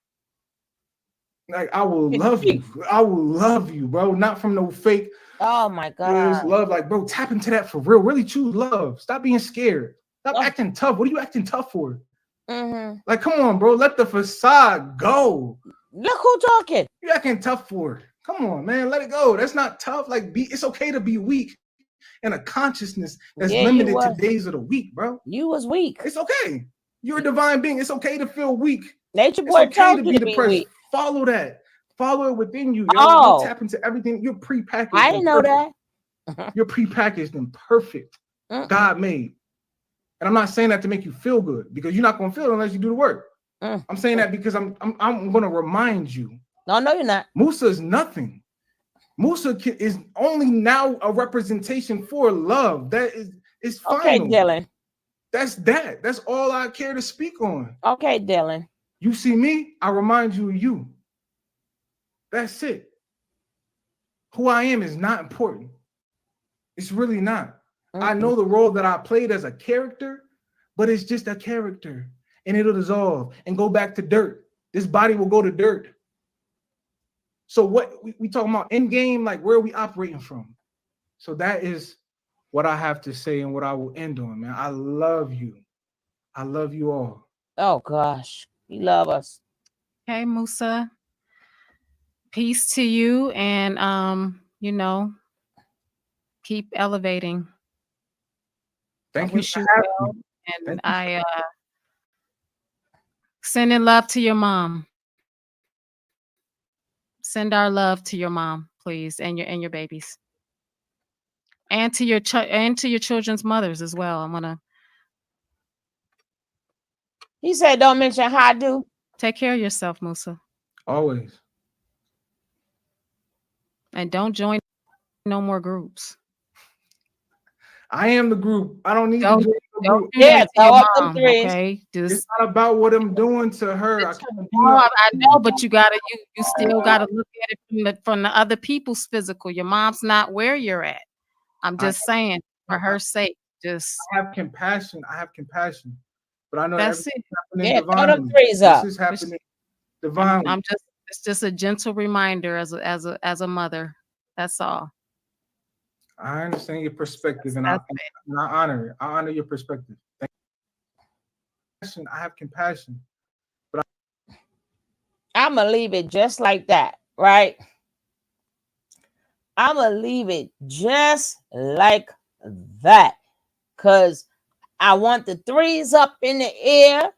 Like I will love you. I will love you, bro. Not from no fake. Oh my There's God. love. Like bro, tap into that for real. Really choose love. Stop being scared. Stop Oh. acting tough. What are you acting tough for? Mm-hmm. Like come on, bro. Let the facade go. Look who talking. You acting tough for it. Come on, man. Let it go. That's not tough. Like it's okay to be weak in a consciousness that's Yeah, you limited to was. days of the week, bro. You was weak. It's okay. You're a divine being. It's okay to feel weak. Nature It's boy okay told to you be to be depressed. weak. Follow that. Follow it within you, yo. Oh. You tap into everything. You're prepackaged. I and didn't know perfect. that. You're prepackaged and perfect. God made. And I'm not saying that to make you feel good because you're not going to feel it unless you do the work. I'm saying that because I'm going to remind you. No, you're not. Musa is nothing. Musa is only now a representation for love. That is final. Okay, Dylan. That's all I care to speak on. Okay, Dylan. You see me, I remind you of you. That's it. Who I am is not important. It's really not. I know the role that I played as a character, but it's just a character. And it'll dissolve and go back to dirt. This body will go to dirt. So what we talking about end game, like where are we operating from? So that is what I have to say and what I will end on, man. I love you. I love you all. Oh gosh, you love us. Okay, Musa. Peace to you, and keep elevating. Thank I you wish for you having well, me. and I sending love to your mom. Send our love to your mom, please, and your babies, and to your children's mothers as well. I'm gonna He said, "Don't mention how I do." take care of yourself, Musa, Always. and don't join no more groups. I am the group. I don't need Don't to join the don't group. do Yeah, that to throw your up them mom, threes. okay? It's Just not about what I'm doing to her. I can't do no, nothing. I know, but you still gotta look at it from the other people's physical. Your mom's not where you're at. I'm just saying, for her sake, just I have compassion. I have compassion. But I know that that's everything's it. happening Yeah, throw them divinely. threes up. This is happening I'm divinely. it's just a gentle reminder as a mother. That's all. I understand your perspective and I That's it. honor it. I honor your perspective. Thank you. I have compassion. I'm gonna leave it just like that, right? I'm gonna leave it just like that, cause I want the threes up in the air.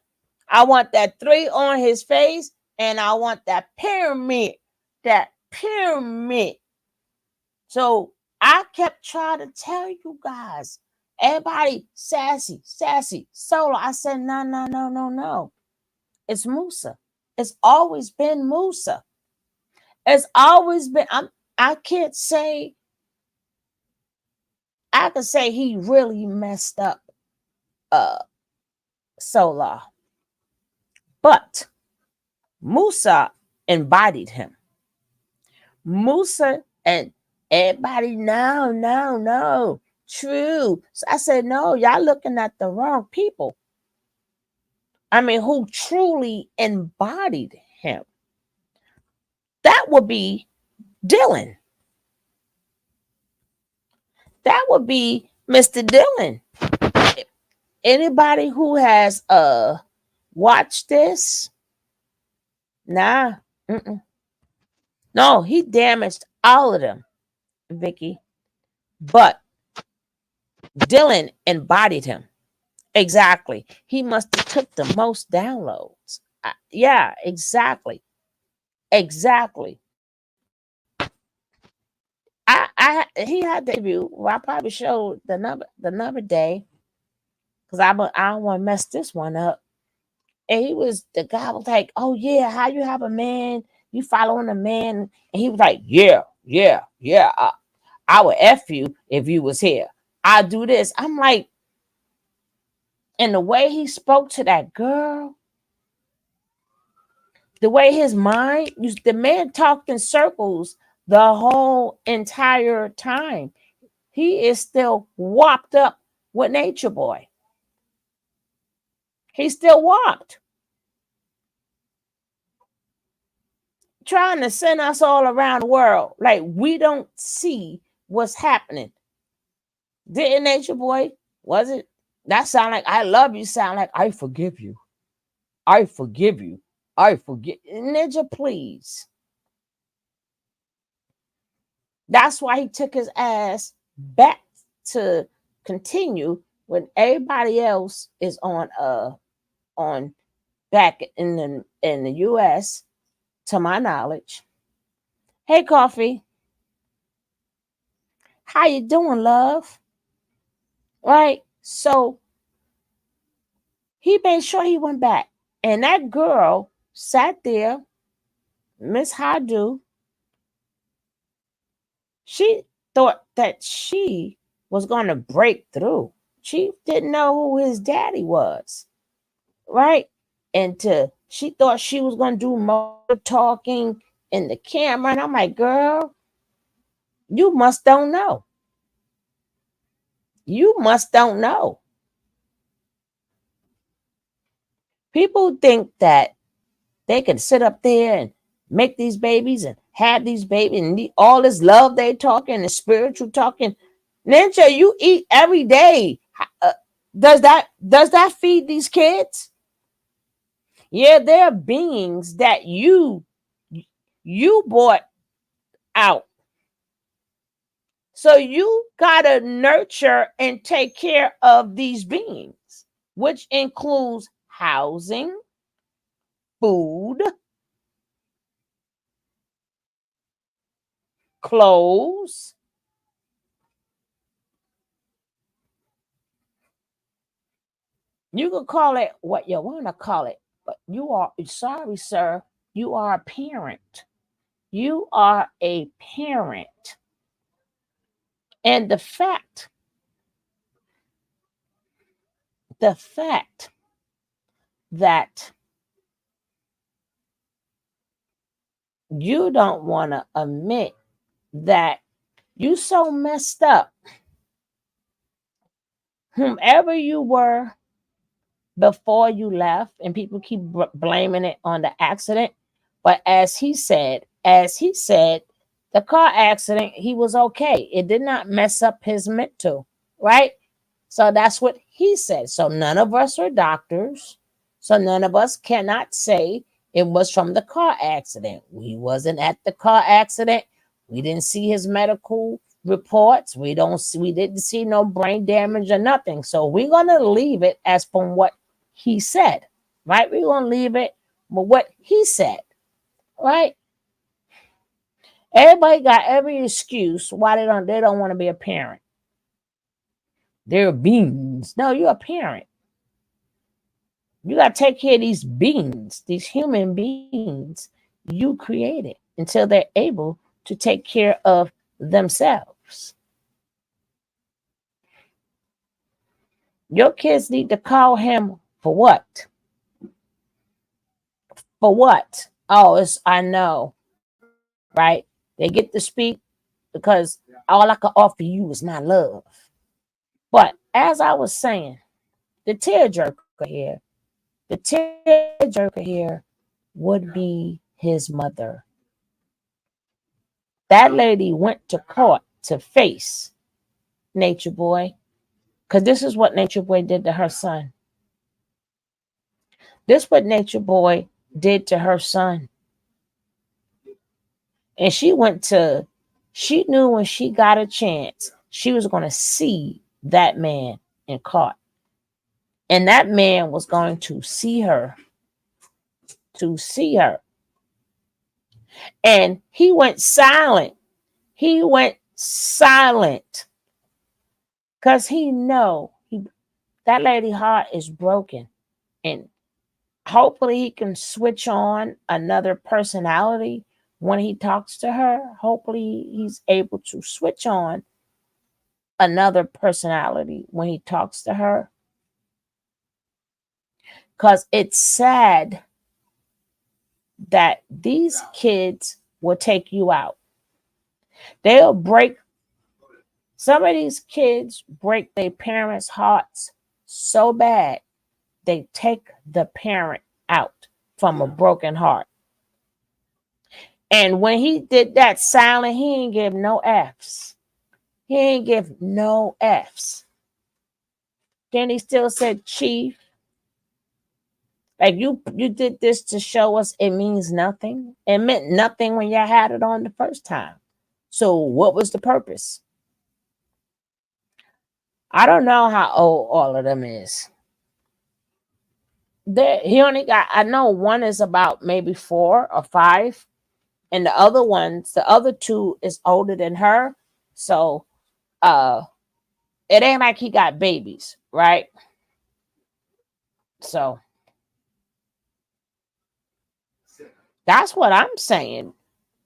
I want that 3 on his face, and I want that pyramid. That pyramid. So I kept trying to tell you guys, everybody sassy, solo. I said, no. It's Musa. It's always been Musa. It's always been. I can't say. I could say he really messed up Solar, but Musa embodied him. Musa and everybody, no, true. So I said, no, y'all looking at the wrong people. I mean, who truly embodied him? That would be Dylan. That would be Mr. Dylan. Anybody who has watched this, nah, no, he damaged all of them, Vicky. But Dylan embodied him. Exactly. He must have took the most downloads. Yeah, exactly. He had the interview. Well, I probably showed the number day. because I don't want to mess this one up. And the guy was like, "Oh yeah, how you have a man? You following a man?" And he was like, "Yeah, yeah, yeah. I would F you if you was here. I do this." I'm like, and the way he spoke to that girl, the way his mind, the man talked in circles the whole entire time. He is still whopped up with Nature Boy. He's still whopped, trying to send us all around the world like we don't see what's happening. Didn't Nature Boy? Was it? That sound like I love you. Sound like I forgive you. I forgive you. I forgive. Ninja, please. That's why he took his ass back to continue when everybody else is on back in the US, to my knowledge. Hey Coffee, how you doing, love? Right? So he made sure he went back. And that girl sat there, Miss Hadu, she thought that she was going to break through. She didn't know who his daddy was, right? And she thought she was going to do more talking in the camera. And I'm like, girl, you must don't know. You must don't know. People think that they can sit up there and make these babies and have these babies and all this love they talking and spiritual talking. Ninja, you eat every day. Does that feed these kids? Yeah, they're beings that you brought out. So you gotta nurture and take care of these beings, which includes housing, food, clothes. You can call it what you want to call it, but you are sorry, sir. You are a parent. You are a parent. And the fact that you don't want to admit that you so messed up, whomever you were before you left, and people keep blaming it on the accident. But as he said, the car accident, he was okay. It did not mess up his mental, right? So that's what he said. So none of us are doctors. So none of us cannot say it was from the car accident. We wasn't at the car accident. We didn't see his medical reports. We didn't see no brain damage or nothing. So we're gonna leave it as from what he said, right? We're gonna leave it with what he said, right? Everybody got every excuse why they don't want to be a parent. They're beings. No, you're a parent. You got to take care of these beings, these human beings you created until they're able to take care of themselves. Your kids need to call him for what? For what? Oh, I know, right? They get to speak because all I can offer you is my love. But as I was saying, the tearjerker here, the tearjerker here would be his mother. That lady went to court to face Nature Boy, because this is what Nature Boy did to her son. This what Nature Boy did to her son. And she knew when she got a chance, she was going to see that man in court. And that man was going to see her. And he went silent. He went silent because he That lady heart is broken. And hopefully he can switch on another personality when he talks to her. Hopefully he's able to switch on another personality when he talks to her. Because it's sad that these kids will take you out. They'll break, some of these kids break their parents' hearts so bad they take the parent out from a broken heart. And when he did that silent, he ain't give no F's. He ain't give no F's. Then he still said, Chief, like you did this to show us it means nothing. It meant nothing when y'all had it on the first time. So what was the purpose? I don't know how old all of them is. He only got, I know one is about maybe 4 or 5, and the other two is older than her. So it ain't like he got babies, right? So that's what I'm saying.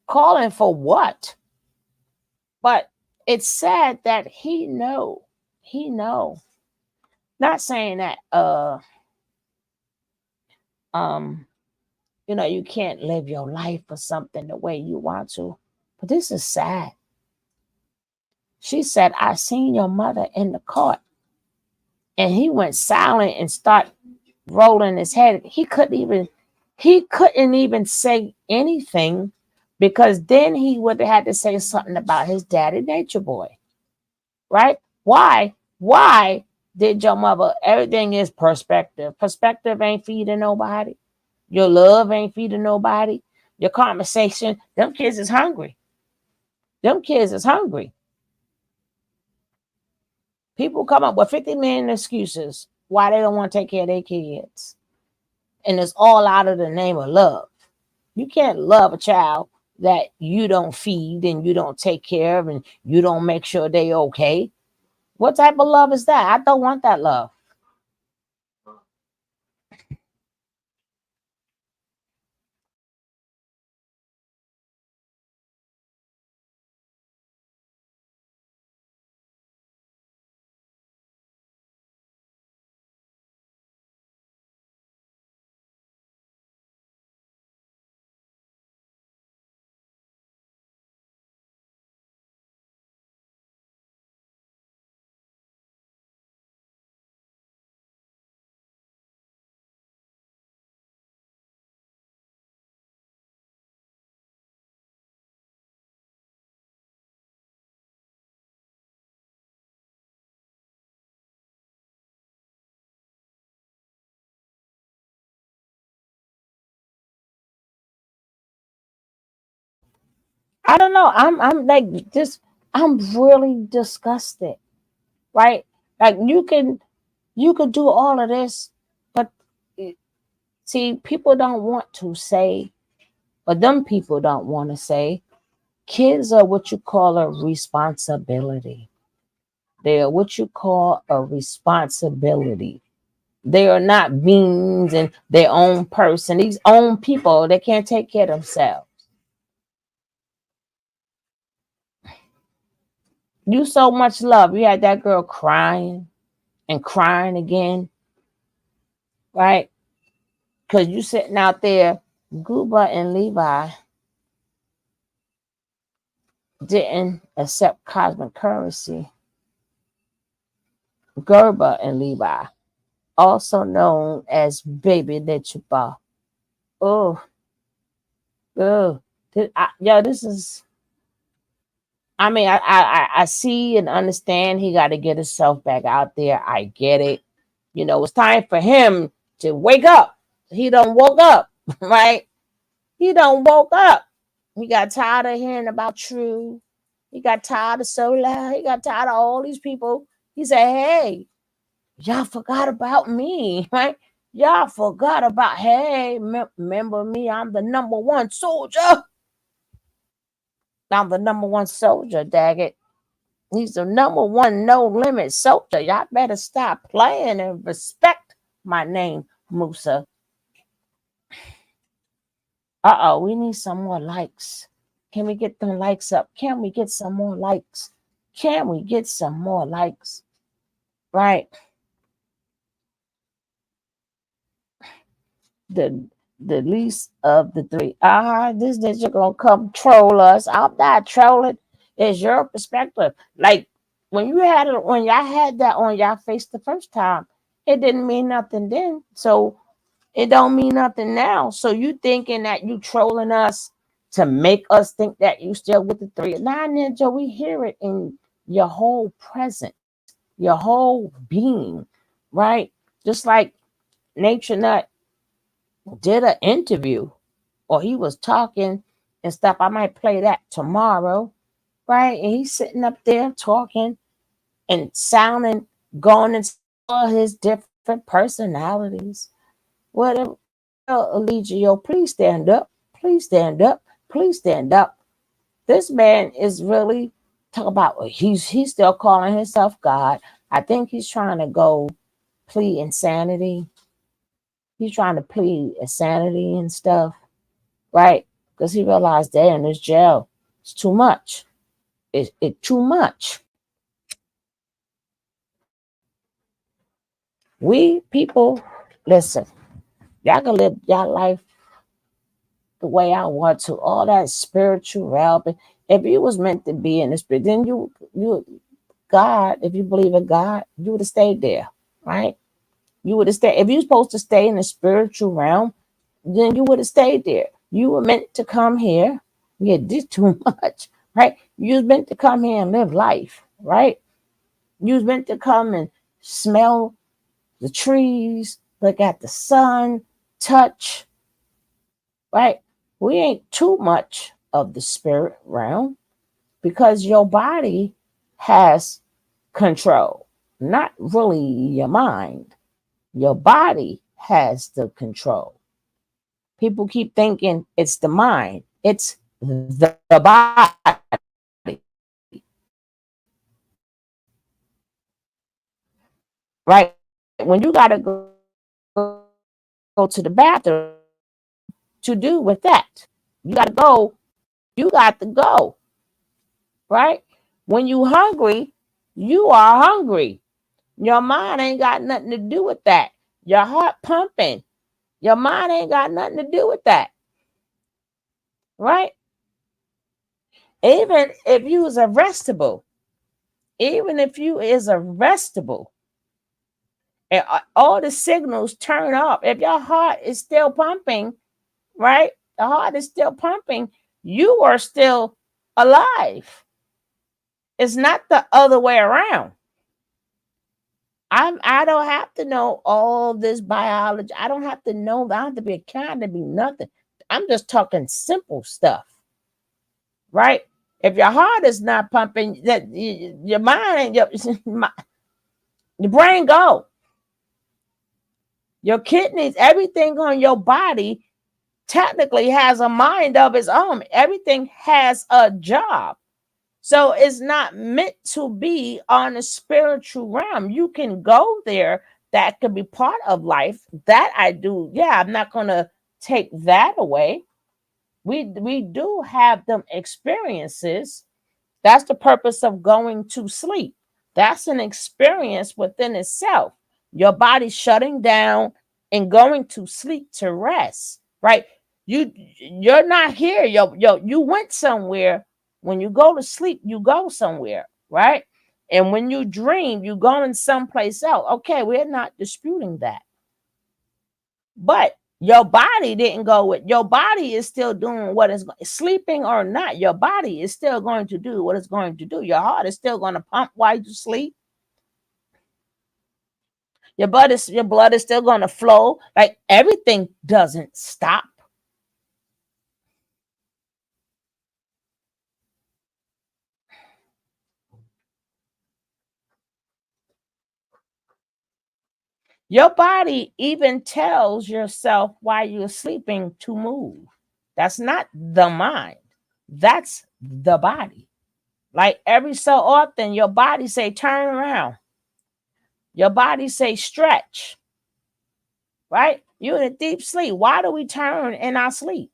Calling for what? But it's sad that he know. He know. Not saying that um you can't live your life or something the way you want to. But this is sad. She said, I seen your mother in the court. And he went silent and started rolling his head. He couldn't even say anything, because then he would have had to say something about his daddy, Nature Boy. Right? Why did your mother? Everything is perspective. Perspective ain't feeding nobody. Your love ain't feeding nobody. Your conversation, them kids is hungry. Them kids is hungry. People come up with 50 million excuses why they don't want to take care of their kids. And it's all out of the name of love. You can't love a child that you don't feed and you don't take care of and you don't make sure they okay. What type of love is that? I don't want that love. I don't know. I'm like just I'm really disgusted. Right? Like you could do all of this, but see, people don't want to say, or them people don't want to say, kids are what you call a responsibility. They are what you call a responsibility. They are not beings and their own person. These own people, they can't take care of themselves. You so much love. You had that girl crying and crying again, right? Because you sitting out there, Guba and Levi didn't accept cosmic currency. Gerba and Levi, also known as Baby Lechuba. Oh, oh. This is, I mean, I see and understand he got to get himself back out there. I get it. It's time for him to wake up. He don't woke up, right? He don't woke up. He got tired of hearing about True. He got tired of Solar. He got tired of all these people. He said, hey, y'all forgot about me, right? Y'all forgot about, hey, remember me? I'm the number one soldier. I'm the number one soldier, dag it. He's the number one no limit soldier. Y'all better stop playing and respect my name, Musa. We need some more likes. Can we get them likes up? Can we get some more likes? Can we get some more likes? Right. The the least of the three. This you're gonna come troll us. I'm not trolling. It's your perspective. Like when y'all had that on y'all face the first time, it didn't mean nothing then. So it don't mean nothing now. So you thinking that you trolling us to make us think that you still with the three. Nah, Ninja, we hear it in your whole presence, your whole being, right? Just like Nature Nut did an interview or he was talking and stuff. I might play that tomorrow, right? And he's sitting up there talking and sounding, going into all his different personalities. Whatever, Eligio, please stand up. Please stand up. Please stand up. This man is really talk about he's still calling himself God. I think he's trying to go plead insanity. He's trying to plead insanity and stuff, right? Because he realized that in this jail, it's too much. It too much. We people, listen, y'all can live y'all life the way I want to. All that spiritual realm. If you was meant to be in the spirit, then you God, if you believe in God, you would have stayed there, right? You would have stayed. If you're supposed to stay in the spiritual realm, then you would have stayed there. You were meant to come here. Yeah, did too much, right? You was meant to come here and live life, right? You was meant to come and smell the trees, look at the sun, touch, right? We ain't too much of the spirit realm because your body has control, not really your mind. Your body has the control. People keep thinking it's the mind, it's the body, right? When you got to go to the bathroom, what you do with that? You got to go, right? When you hungry, you are hungry. Your mind ain't got nothing to do with that. Your heart pumping, your mind ain't got nothing to do with that, right? Even if you is arrestable, even if you is arrestable, and all the signals turn off, if your heart is still pumping, right? The heart is still pumping, you are still alive. It's not the other way around. I don't have to know all this biology. I don't have to know that. I don't have to be a kind to be nothing. I'm just talking simple stuff, right? If your heart is not pumping, that your mind, your brain go, your kidneys, everything on your body technically has a mind of its own. Everything has a job. So it's not meant to be on a spiritual realm. You can go there. That could be part of life. That I do. Yeah, I'm not gonna take that away. We do have them experiences. That's the purpose of going to sleep. That's an experience within itself. Your body shutting down and going to sleep to rest, right? You're not here. You went somewhere. When you go to sleep, you go somewhere, right? And when you dream, you going someplace else. Okay, we're not disputing that. But your body didn't go with your body is still doing what is sleeping or not. Your body is still going to do what it's going to do. Your heart is still going to pump while you sleep. Your blood is still going to flow. Like everything doesn't stop. Your body even tells yourself while you're sleeping to move. That's not the mind. That's the body. Like every so often, your body say turn around. Your body say stretch, right? You're in a deep sleep. Why do we turn in our sleep?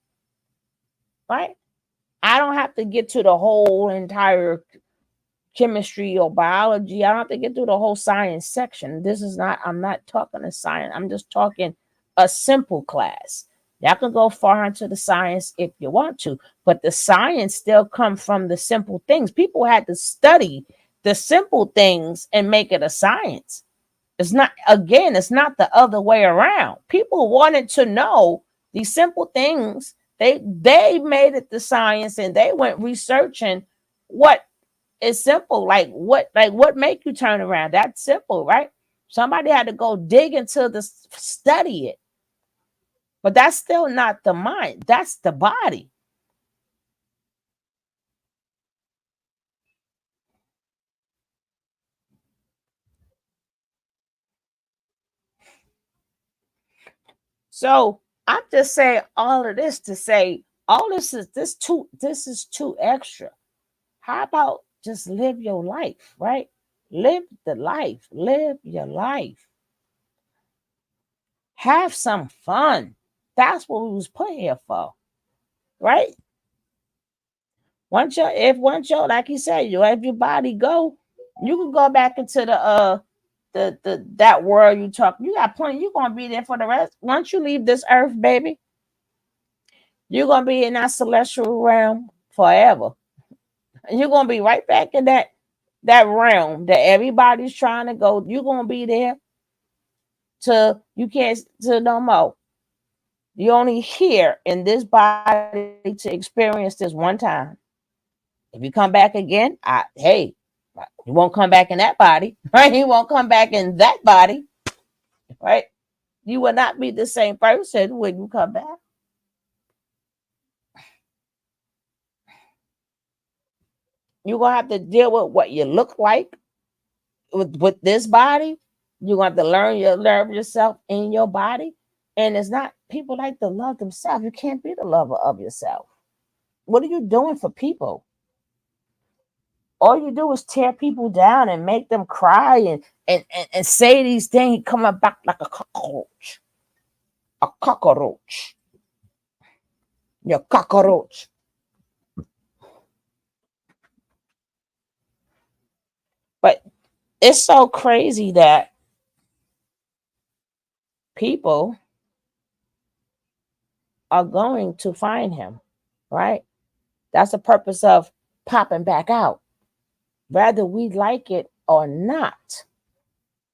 Right? I don't have to get to the whole entire chemistry or biology. I don't have to get through the whole science section. This is not, I'm not talking a science. I'm just talking a simple class. Y'all can go far into the science if you want to, but the science still comes from the simple things. People had to study the simple things and make it a science. It's not, again, it's not the other way around. People wanted to know these simple things. They made it the science and they went researching what is simple. Like what make you turn around? That's simple, right? Somebody had to go dig into this, study it. But that's still not the mind. That's the body. So I'm just saying all of this to say all this is too extra. How about just live your life, right? Live the life. Live your life. Have some fun. That's what we was put here for, right? Once your like you said, you let your body go, you can go back into the that world you talk. You got plenty. You're gonna be there for the rest. Once you leave this earth, baby, you're gonna be in that celestial realm forever. And you're gonna be right back in that realm that everybody's trying to go. You're gonna be there to you can't to no more. You only here in this body to experience this one time. If you come back again, hey, you won't come back in that body, right? You won't come back in that body, right? You will not be the same person when you come back. You're gonna have to deal with what you look like with this body. You're gonna have to learn yourself in your body. And it's not people like to love themselves. You can't be the lover of yourself. What are you doing for people? All you do is tear people down and make them cry and say these things coming back like a cockroach. A cockroach. You're a cockroach. But it's so crazy that people are going to find him, right? That's the purpose of popping back out, whether we like it or not,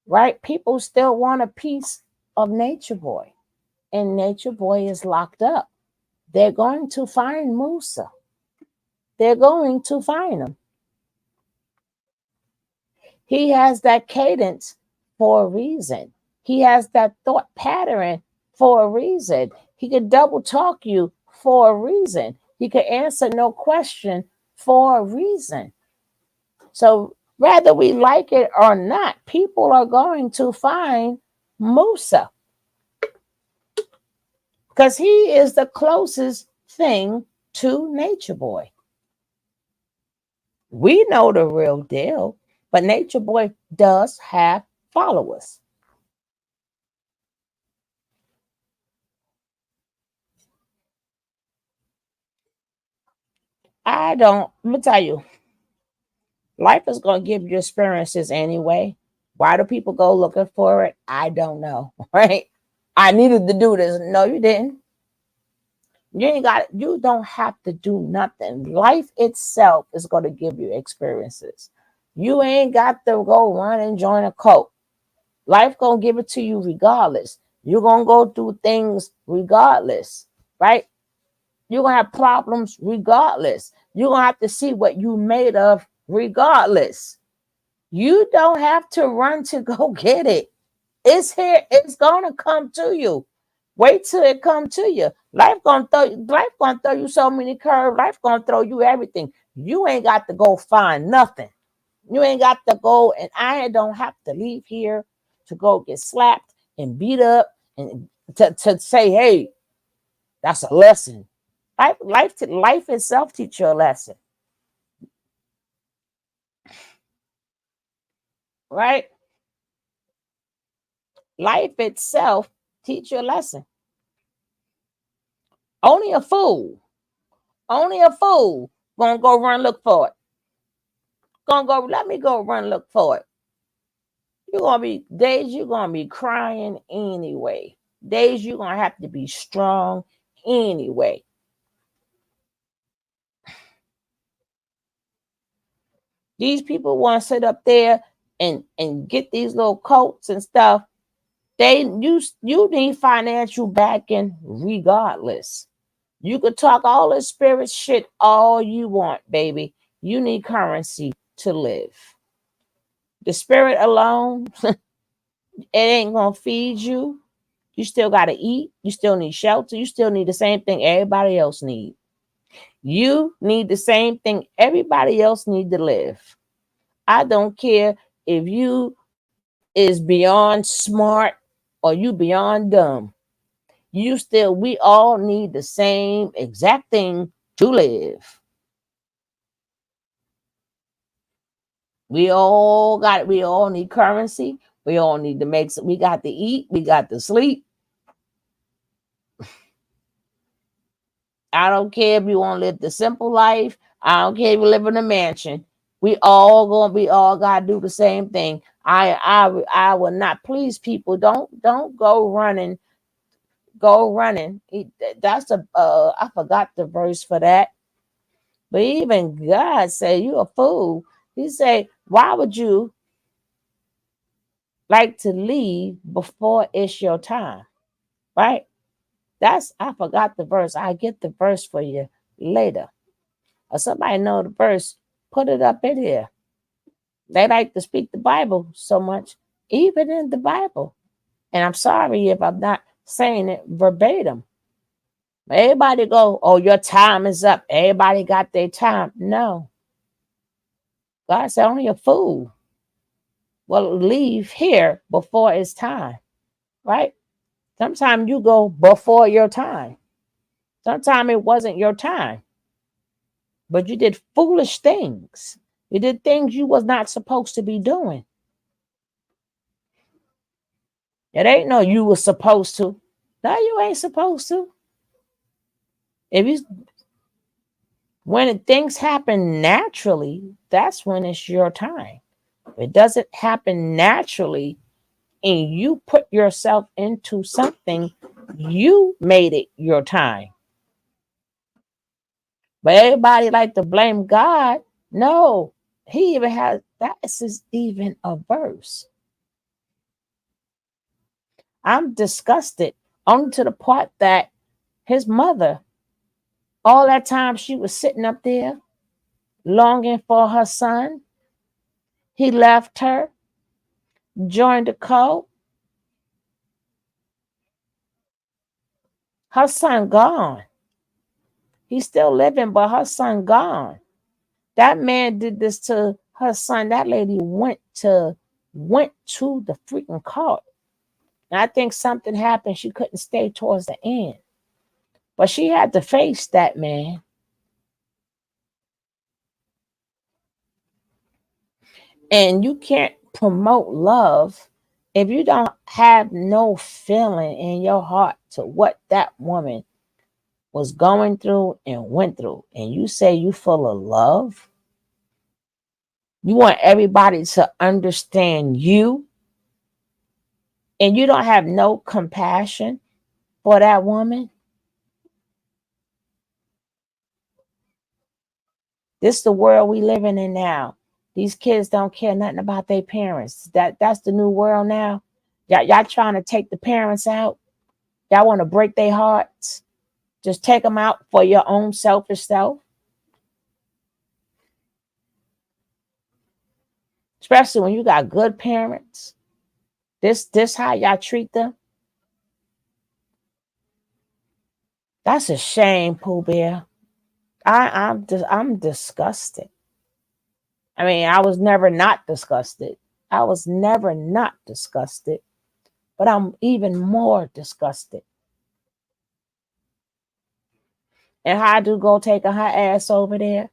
right? People still want a piece of Nature Boy, and Nature Boy is locked up. They're going to find Musa. They're going to find him. He has that cadence for a reason. He has that thought pattern for a reason. He could double talk you for a reason. He could answer no question for a reason. So, whether we like it or not, people are going to find Musa because he is the closest thing to Nature Boy. We know the real deal, but Nature Boy does have followers. I don't, let me tell you, life is going to give you experiences anyway. Why do people go looking for it? I don't know, right? I needed to do this. No, you didn't. You ain't got it. You don't have to do nothing. Life itself is going to give you experiences. You ain't got to go run and join a cult. Life going to give it to you regardless. You're going to go through things regardless, right? You're going to have problems regardless. You're going to have to see what you made of regardless. You don't have to run to go get it. It's here. It's going to come to you. Wait till it come to you. Life gonna throw you so many curves. Life gonna throw you everything. You ain't got to go find nothing. You ain't got to go, and I don't have to leave here to go get slapped and beat up and to say, hey, that's a lesson. Life itself teach you a lesson. right? Life itself teach you a lesson. Only a fool, only a fool gonna go run look for it. Gonna go, let me go run look for it. You're gonna be days you're gonna be crying anyway. Days you're gonna have to be strong anyway. These people want to sit up there and get these little coats and stuff. You need financial backing regardless. You could talk all this spirit shit all you want, baby. You need currency to live. The spirit alone, it ain't gonna feed you. You still gotta eat. You still need shelter. You still need the same thing everybody else need. You need the same thing everybody else need to live. I don't care if you is beyond smart or you beyond dumb. You still, we all need the same exact thing to live. We all need currency. We all need to make some, we got to eat, we got to sleep. I don't care if you want to live the simple life. I don't care if you live in a mansion. We all gotta do the same thing. I will not please people. Don't go running. Go running. That's a I forgot the verse for that. But even God said you a fool. He said, why would you like to leave before it's your time? Right? That's I forgot the verse. I get the verse for you later. Or somebody know the verse, put it up in here. They like to speak the Bible so much, even in the Bible. And I'm sorry if I'm not saying it verbatim. Everybody go, oh, your time is up. Everybody got their time. No. God said only a fool will leave here before it's time. Right? Sometimes you go before your time. Sometimes it wasn't your time. But you did foolish things. You did things you was not supposed to be doing. It ain't no you was supposed to. No, you ain't supposed to. If you when things happen naturally, that's when it's your time. If it doesn't happen naturally and you put yourself into something, you made it your time. But everybody like to blame God. No, he even has that is even a verse. I'm disgusted only to the part that his mother, all that time she was sitting up there longing for her son. He left her, joined the cult. Her son gone. He's still living, but her son gone. That man did this to her son. That lady went to the freaking cult. And I think something happened. She couldn't stay towards the end. But she had to face that man. And you can't promote love if you don't have no feeling in your heart to what that woman was going through and went through. And you say you full of love. You want everybody to understand you. And you don't have no compassion for that woman. This is the world we living in now. These kids don't care nothing about their parents. That's the new world now. Y'all trying to take the parents out. Y'all want to break their hearts. Just take them out for your own selfish self. Especially when you got good parents. This how y'all treat them. That's a shame, Pooh Bear. I'm disgusted. I mean, I was never not disgusted. I was never not disgusted, but I'm even more disgusted. And how I do go taking her ass over there.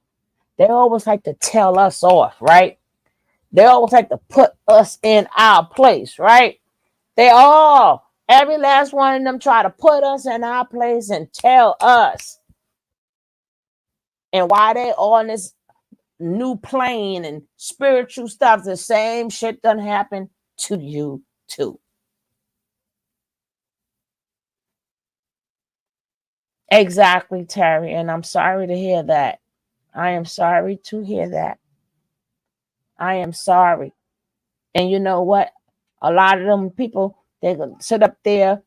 They always like to tell us off, right? They always like to put us in our place, right? Every last one of them try to put us in our place and tell us. And why they on this new plane and spiritual stuff, the same shit done happen to you too. Exactly, Terry. And I'm sorry to hear that. I am sorry to hear that. I am sorry. And you know what? A lot of them people, they gonna sit up there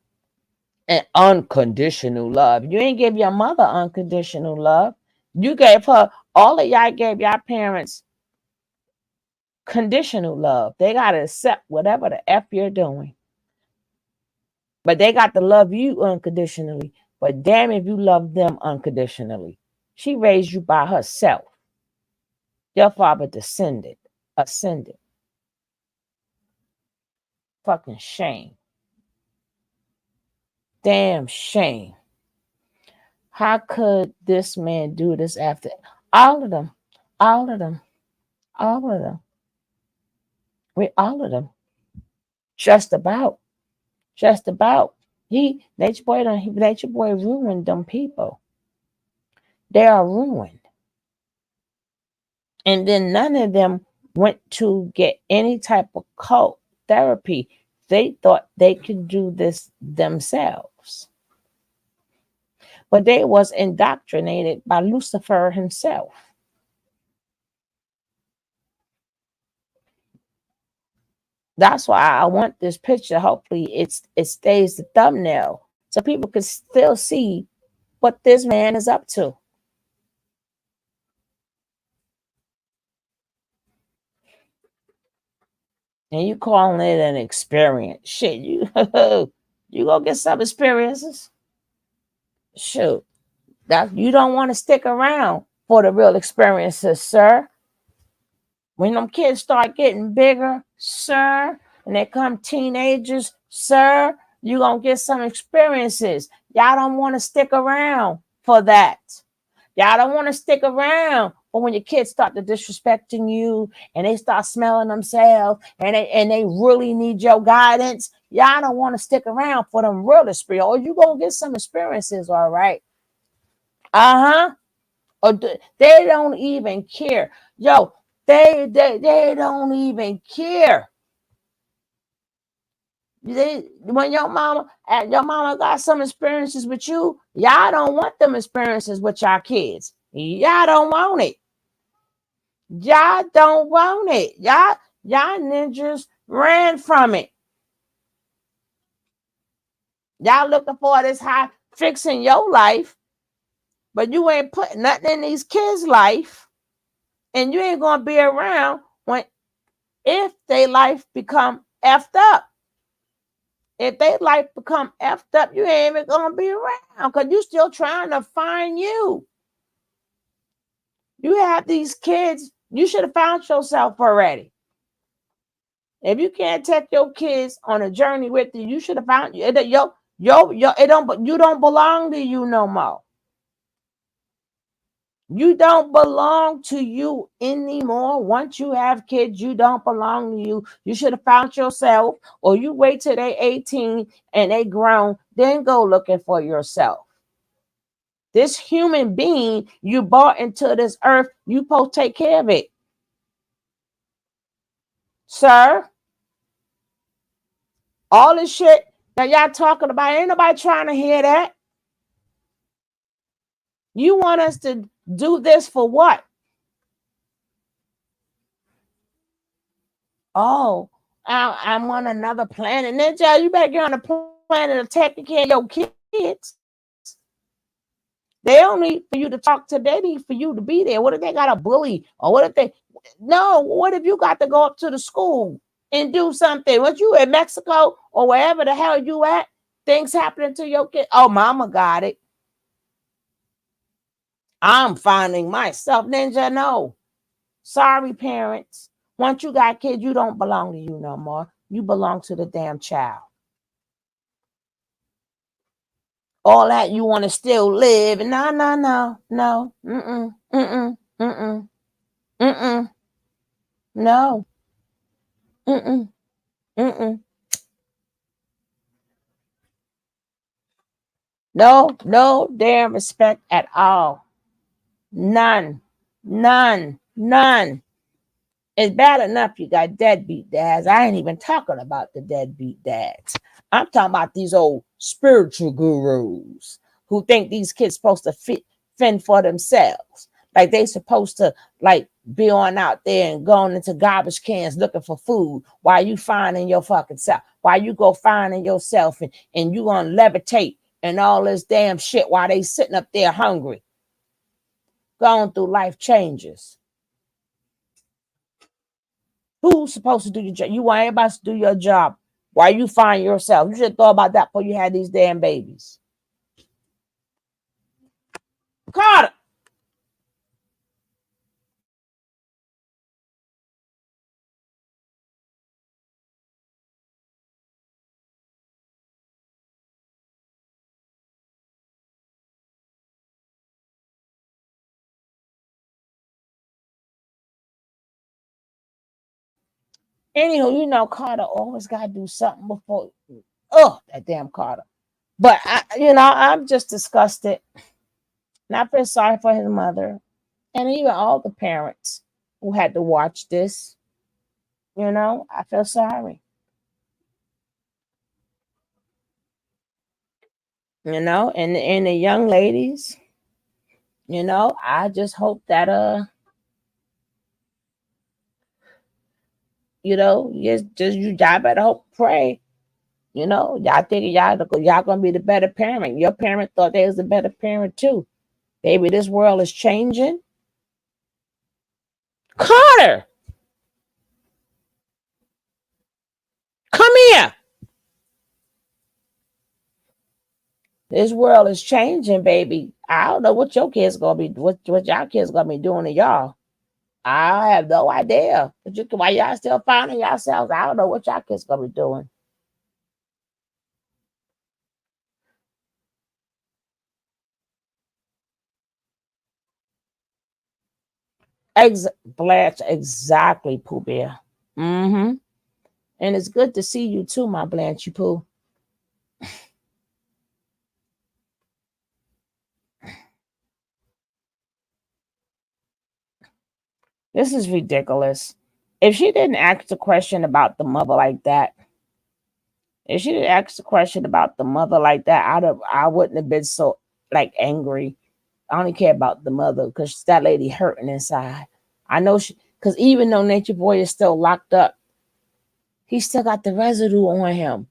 and unconditional love. You ain't give your mother unconditional love. You gave her, all of y'all gave your parents conditional love. They got to accept whatever the F you're doing. But they got to love you unconditionally. But damn if you love them unconditionally. She raised you by herself. Your father ascended. Fucking shame. Damn shame. How could this man do this after all of them? All of them. All of them. All of them. Just about. Just about. Nature Boy ruined them people. They are ruined. And then none of them went to get any type of cult therapy. They thought they could do this themselves. But they was indoctrinated by Lucifer himself. That's why I want this picture. Hopefully it stays the thumbnail so people can still see what this man is up to. And you calling it an experience. Shit, you you go get some experiences. Shoot. That you don't want to stick around for the real experiences, sir. When them kids start getting bigger, sir, and they come teenagers, sir, you're going to get some experiences. Y'all don't want to stick around for that. Y'all don't want to stick around for when your kids start to disrespecting you and they start smelling themselves and they really need your guidance. Y'all don't want to stick around for them real experiences. Or you going to get some experiences, all right. Uh-huh. Or they don't even care. Yo, they don't even care. When your mama got some experiences with you, y'all don't want them experiences with y'all kids. Y'all don't want it. Y'all don't want it. Y'all ninjas ran from it. Y'all looking for this high fixing your life, but you ain't putting nothing in these kids' life, and you ain't gonna be around when if they life become effed up. If they life become effed up, you ain't even gonna be around because you still trying to find you. You have these kids, you should have found yourself already. If you can't take your kids on a journey with you, you should have found you. You don't belong to you no more. You don't belong to you anymore. Once you have kids, you don't belong to you. You should have found yourself, or you wait till they 18 and they grown, then go looking for yourself. This human being you brought into this earth, you supposed to take care of it. Sir, all this shit that y'all talking about, ain't nobody trying to hear that. You want us to do this for what? Oh, I'm on another planet. Ninja, you better get on the planet of taking care of your kids. They don't need for you to talk to. They need for you to be there. What if they got a bully? Or what if they... No, what if you got to go up to the school and do something? What you in Mexico or wherever the hell you at? Things happening to your kid. Oh, mama got it. I'm finding myself. Ninja, no. Sorry, parents. Once you got kids, you don't belong to you no more. You belong to the damn child. All that you want to still live. And no. Mm-mm. No. Mm-mm. Mm-mm. No damn respect at all. None. None. It's bad enough you got deadbeat dads. I ain't even talking about the deadbeat dads. I'm talking about these old spiritual gurus who think these kids supposed to fend for themselves. Like they supposed to like be on out there and going into garbage cans looking for food while you finding your fucking self. While you go finding yourself and you gonna levitate and all this damn shit while they sitting up there hungry, going through life changes. Who's supposed to do your job? You want everybody to do your job while you find yourself. You should have thought about that before you had these damn babies. Carter. Anywho, you know Carter always got to do something before. Oh, that damn Carter. But I'm just disgusted. And I feel sorry for his mother and even all the parents who had to watch this. I feel sorry. And the young ladies, I just hope that y'all better hope pray. Y'all think y'all gonna be the better parent. Your parent thought they was the better parent too. Baby, this world is changing. Carter, come here. This world is changing, baby. I don't know what your kids gonna be, what y'all kids gonna be doing to y'all. I have no idea. Why y'all still finding yourselves? I don't know what y'all kids gonna be doing. Blanche, exactly, Pooh Bear. Mm-hmm. And it's good to see you too, my Blanchy Pooh. This is ridiculous. If she didn't ask the question about the mother like that, I wouldn't have been so like angry. I only care about the mother because that lady hurting inside. I know because even though Natureboy is still locked up, he still got the residue on him.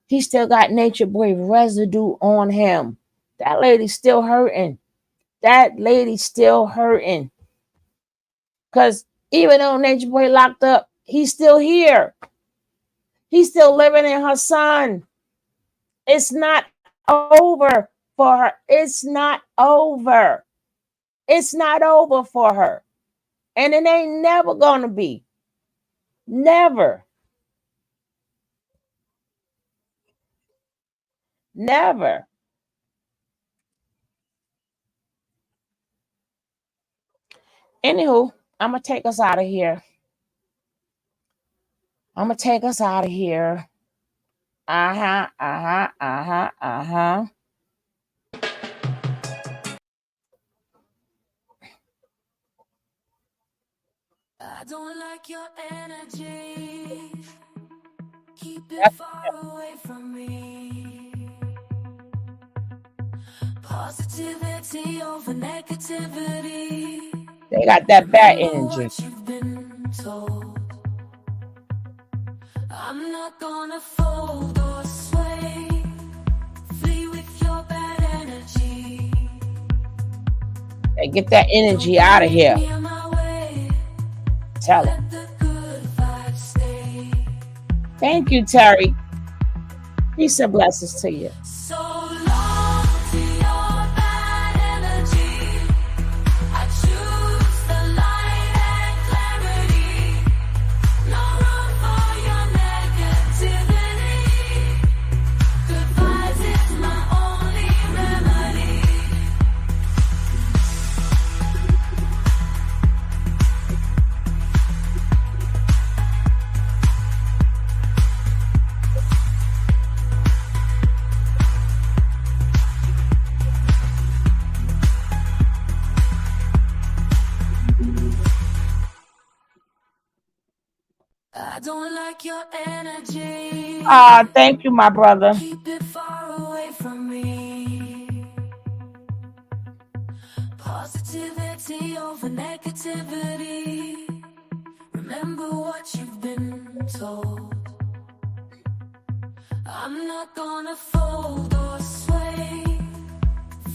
He still got Natureboy residue on him. That lady's still hurting. Because even though Natureboy locked up, he's still here. He's still living in her son. It's not over for her. It's not over. It's not over for her. And it ain't never going to be. Never. Never. Anywho, I'm going to take us out of here. Uh-huh. I don't like your energy. Keep it far away from me. Positivity over negativity. They got that bad energy. What you've been told. I'm not gonna fold or sway. Flee with your bad energy. Hey, get that energy out of here. Tell him. Thank you, Terry. Peace and blessings to you. So long to your bad energy. I choose the light and clarity. No room for your negativity. Good vibes is my only remedy. I don't like your energy. Thank you, my brother. Keep it far away from me. Positivity over negativity. Remember what you've been told. I'm not gonna fold or sway.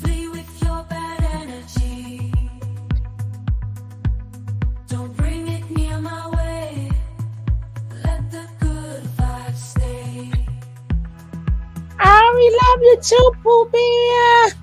Flee with your bad energy. Don't bring it near my way. Let the good vibes stay. We love you too, Pooh Bear.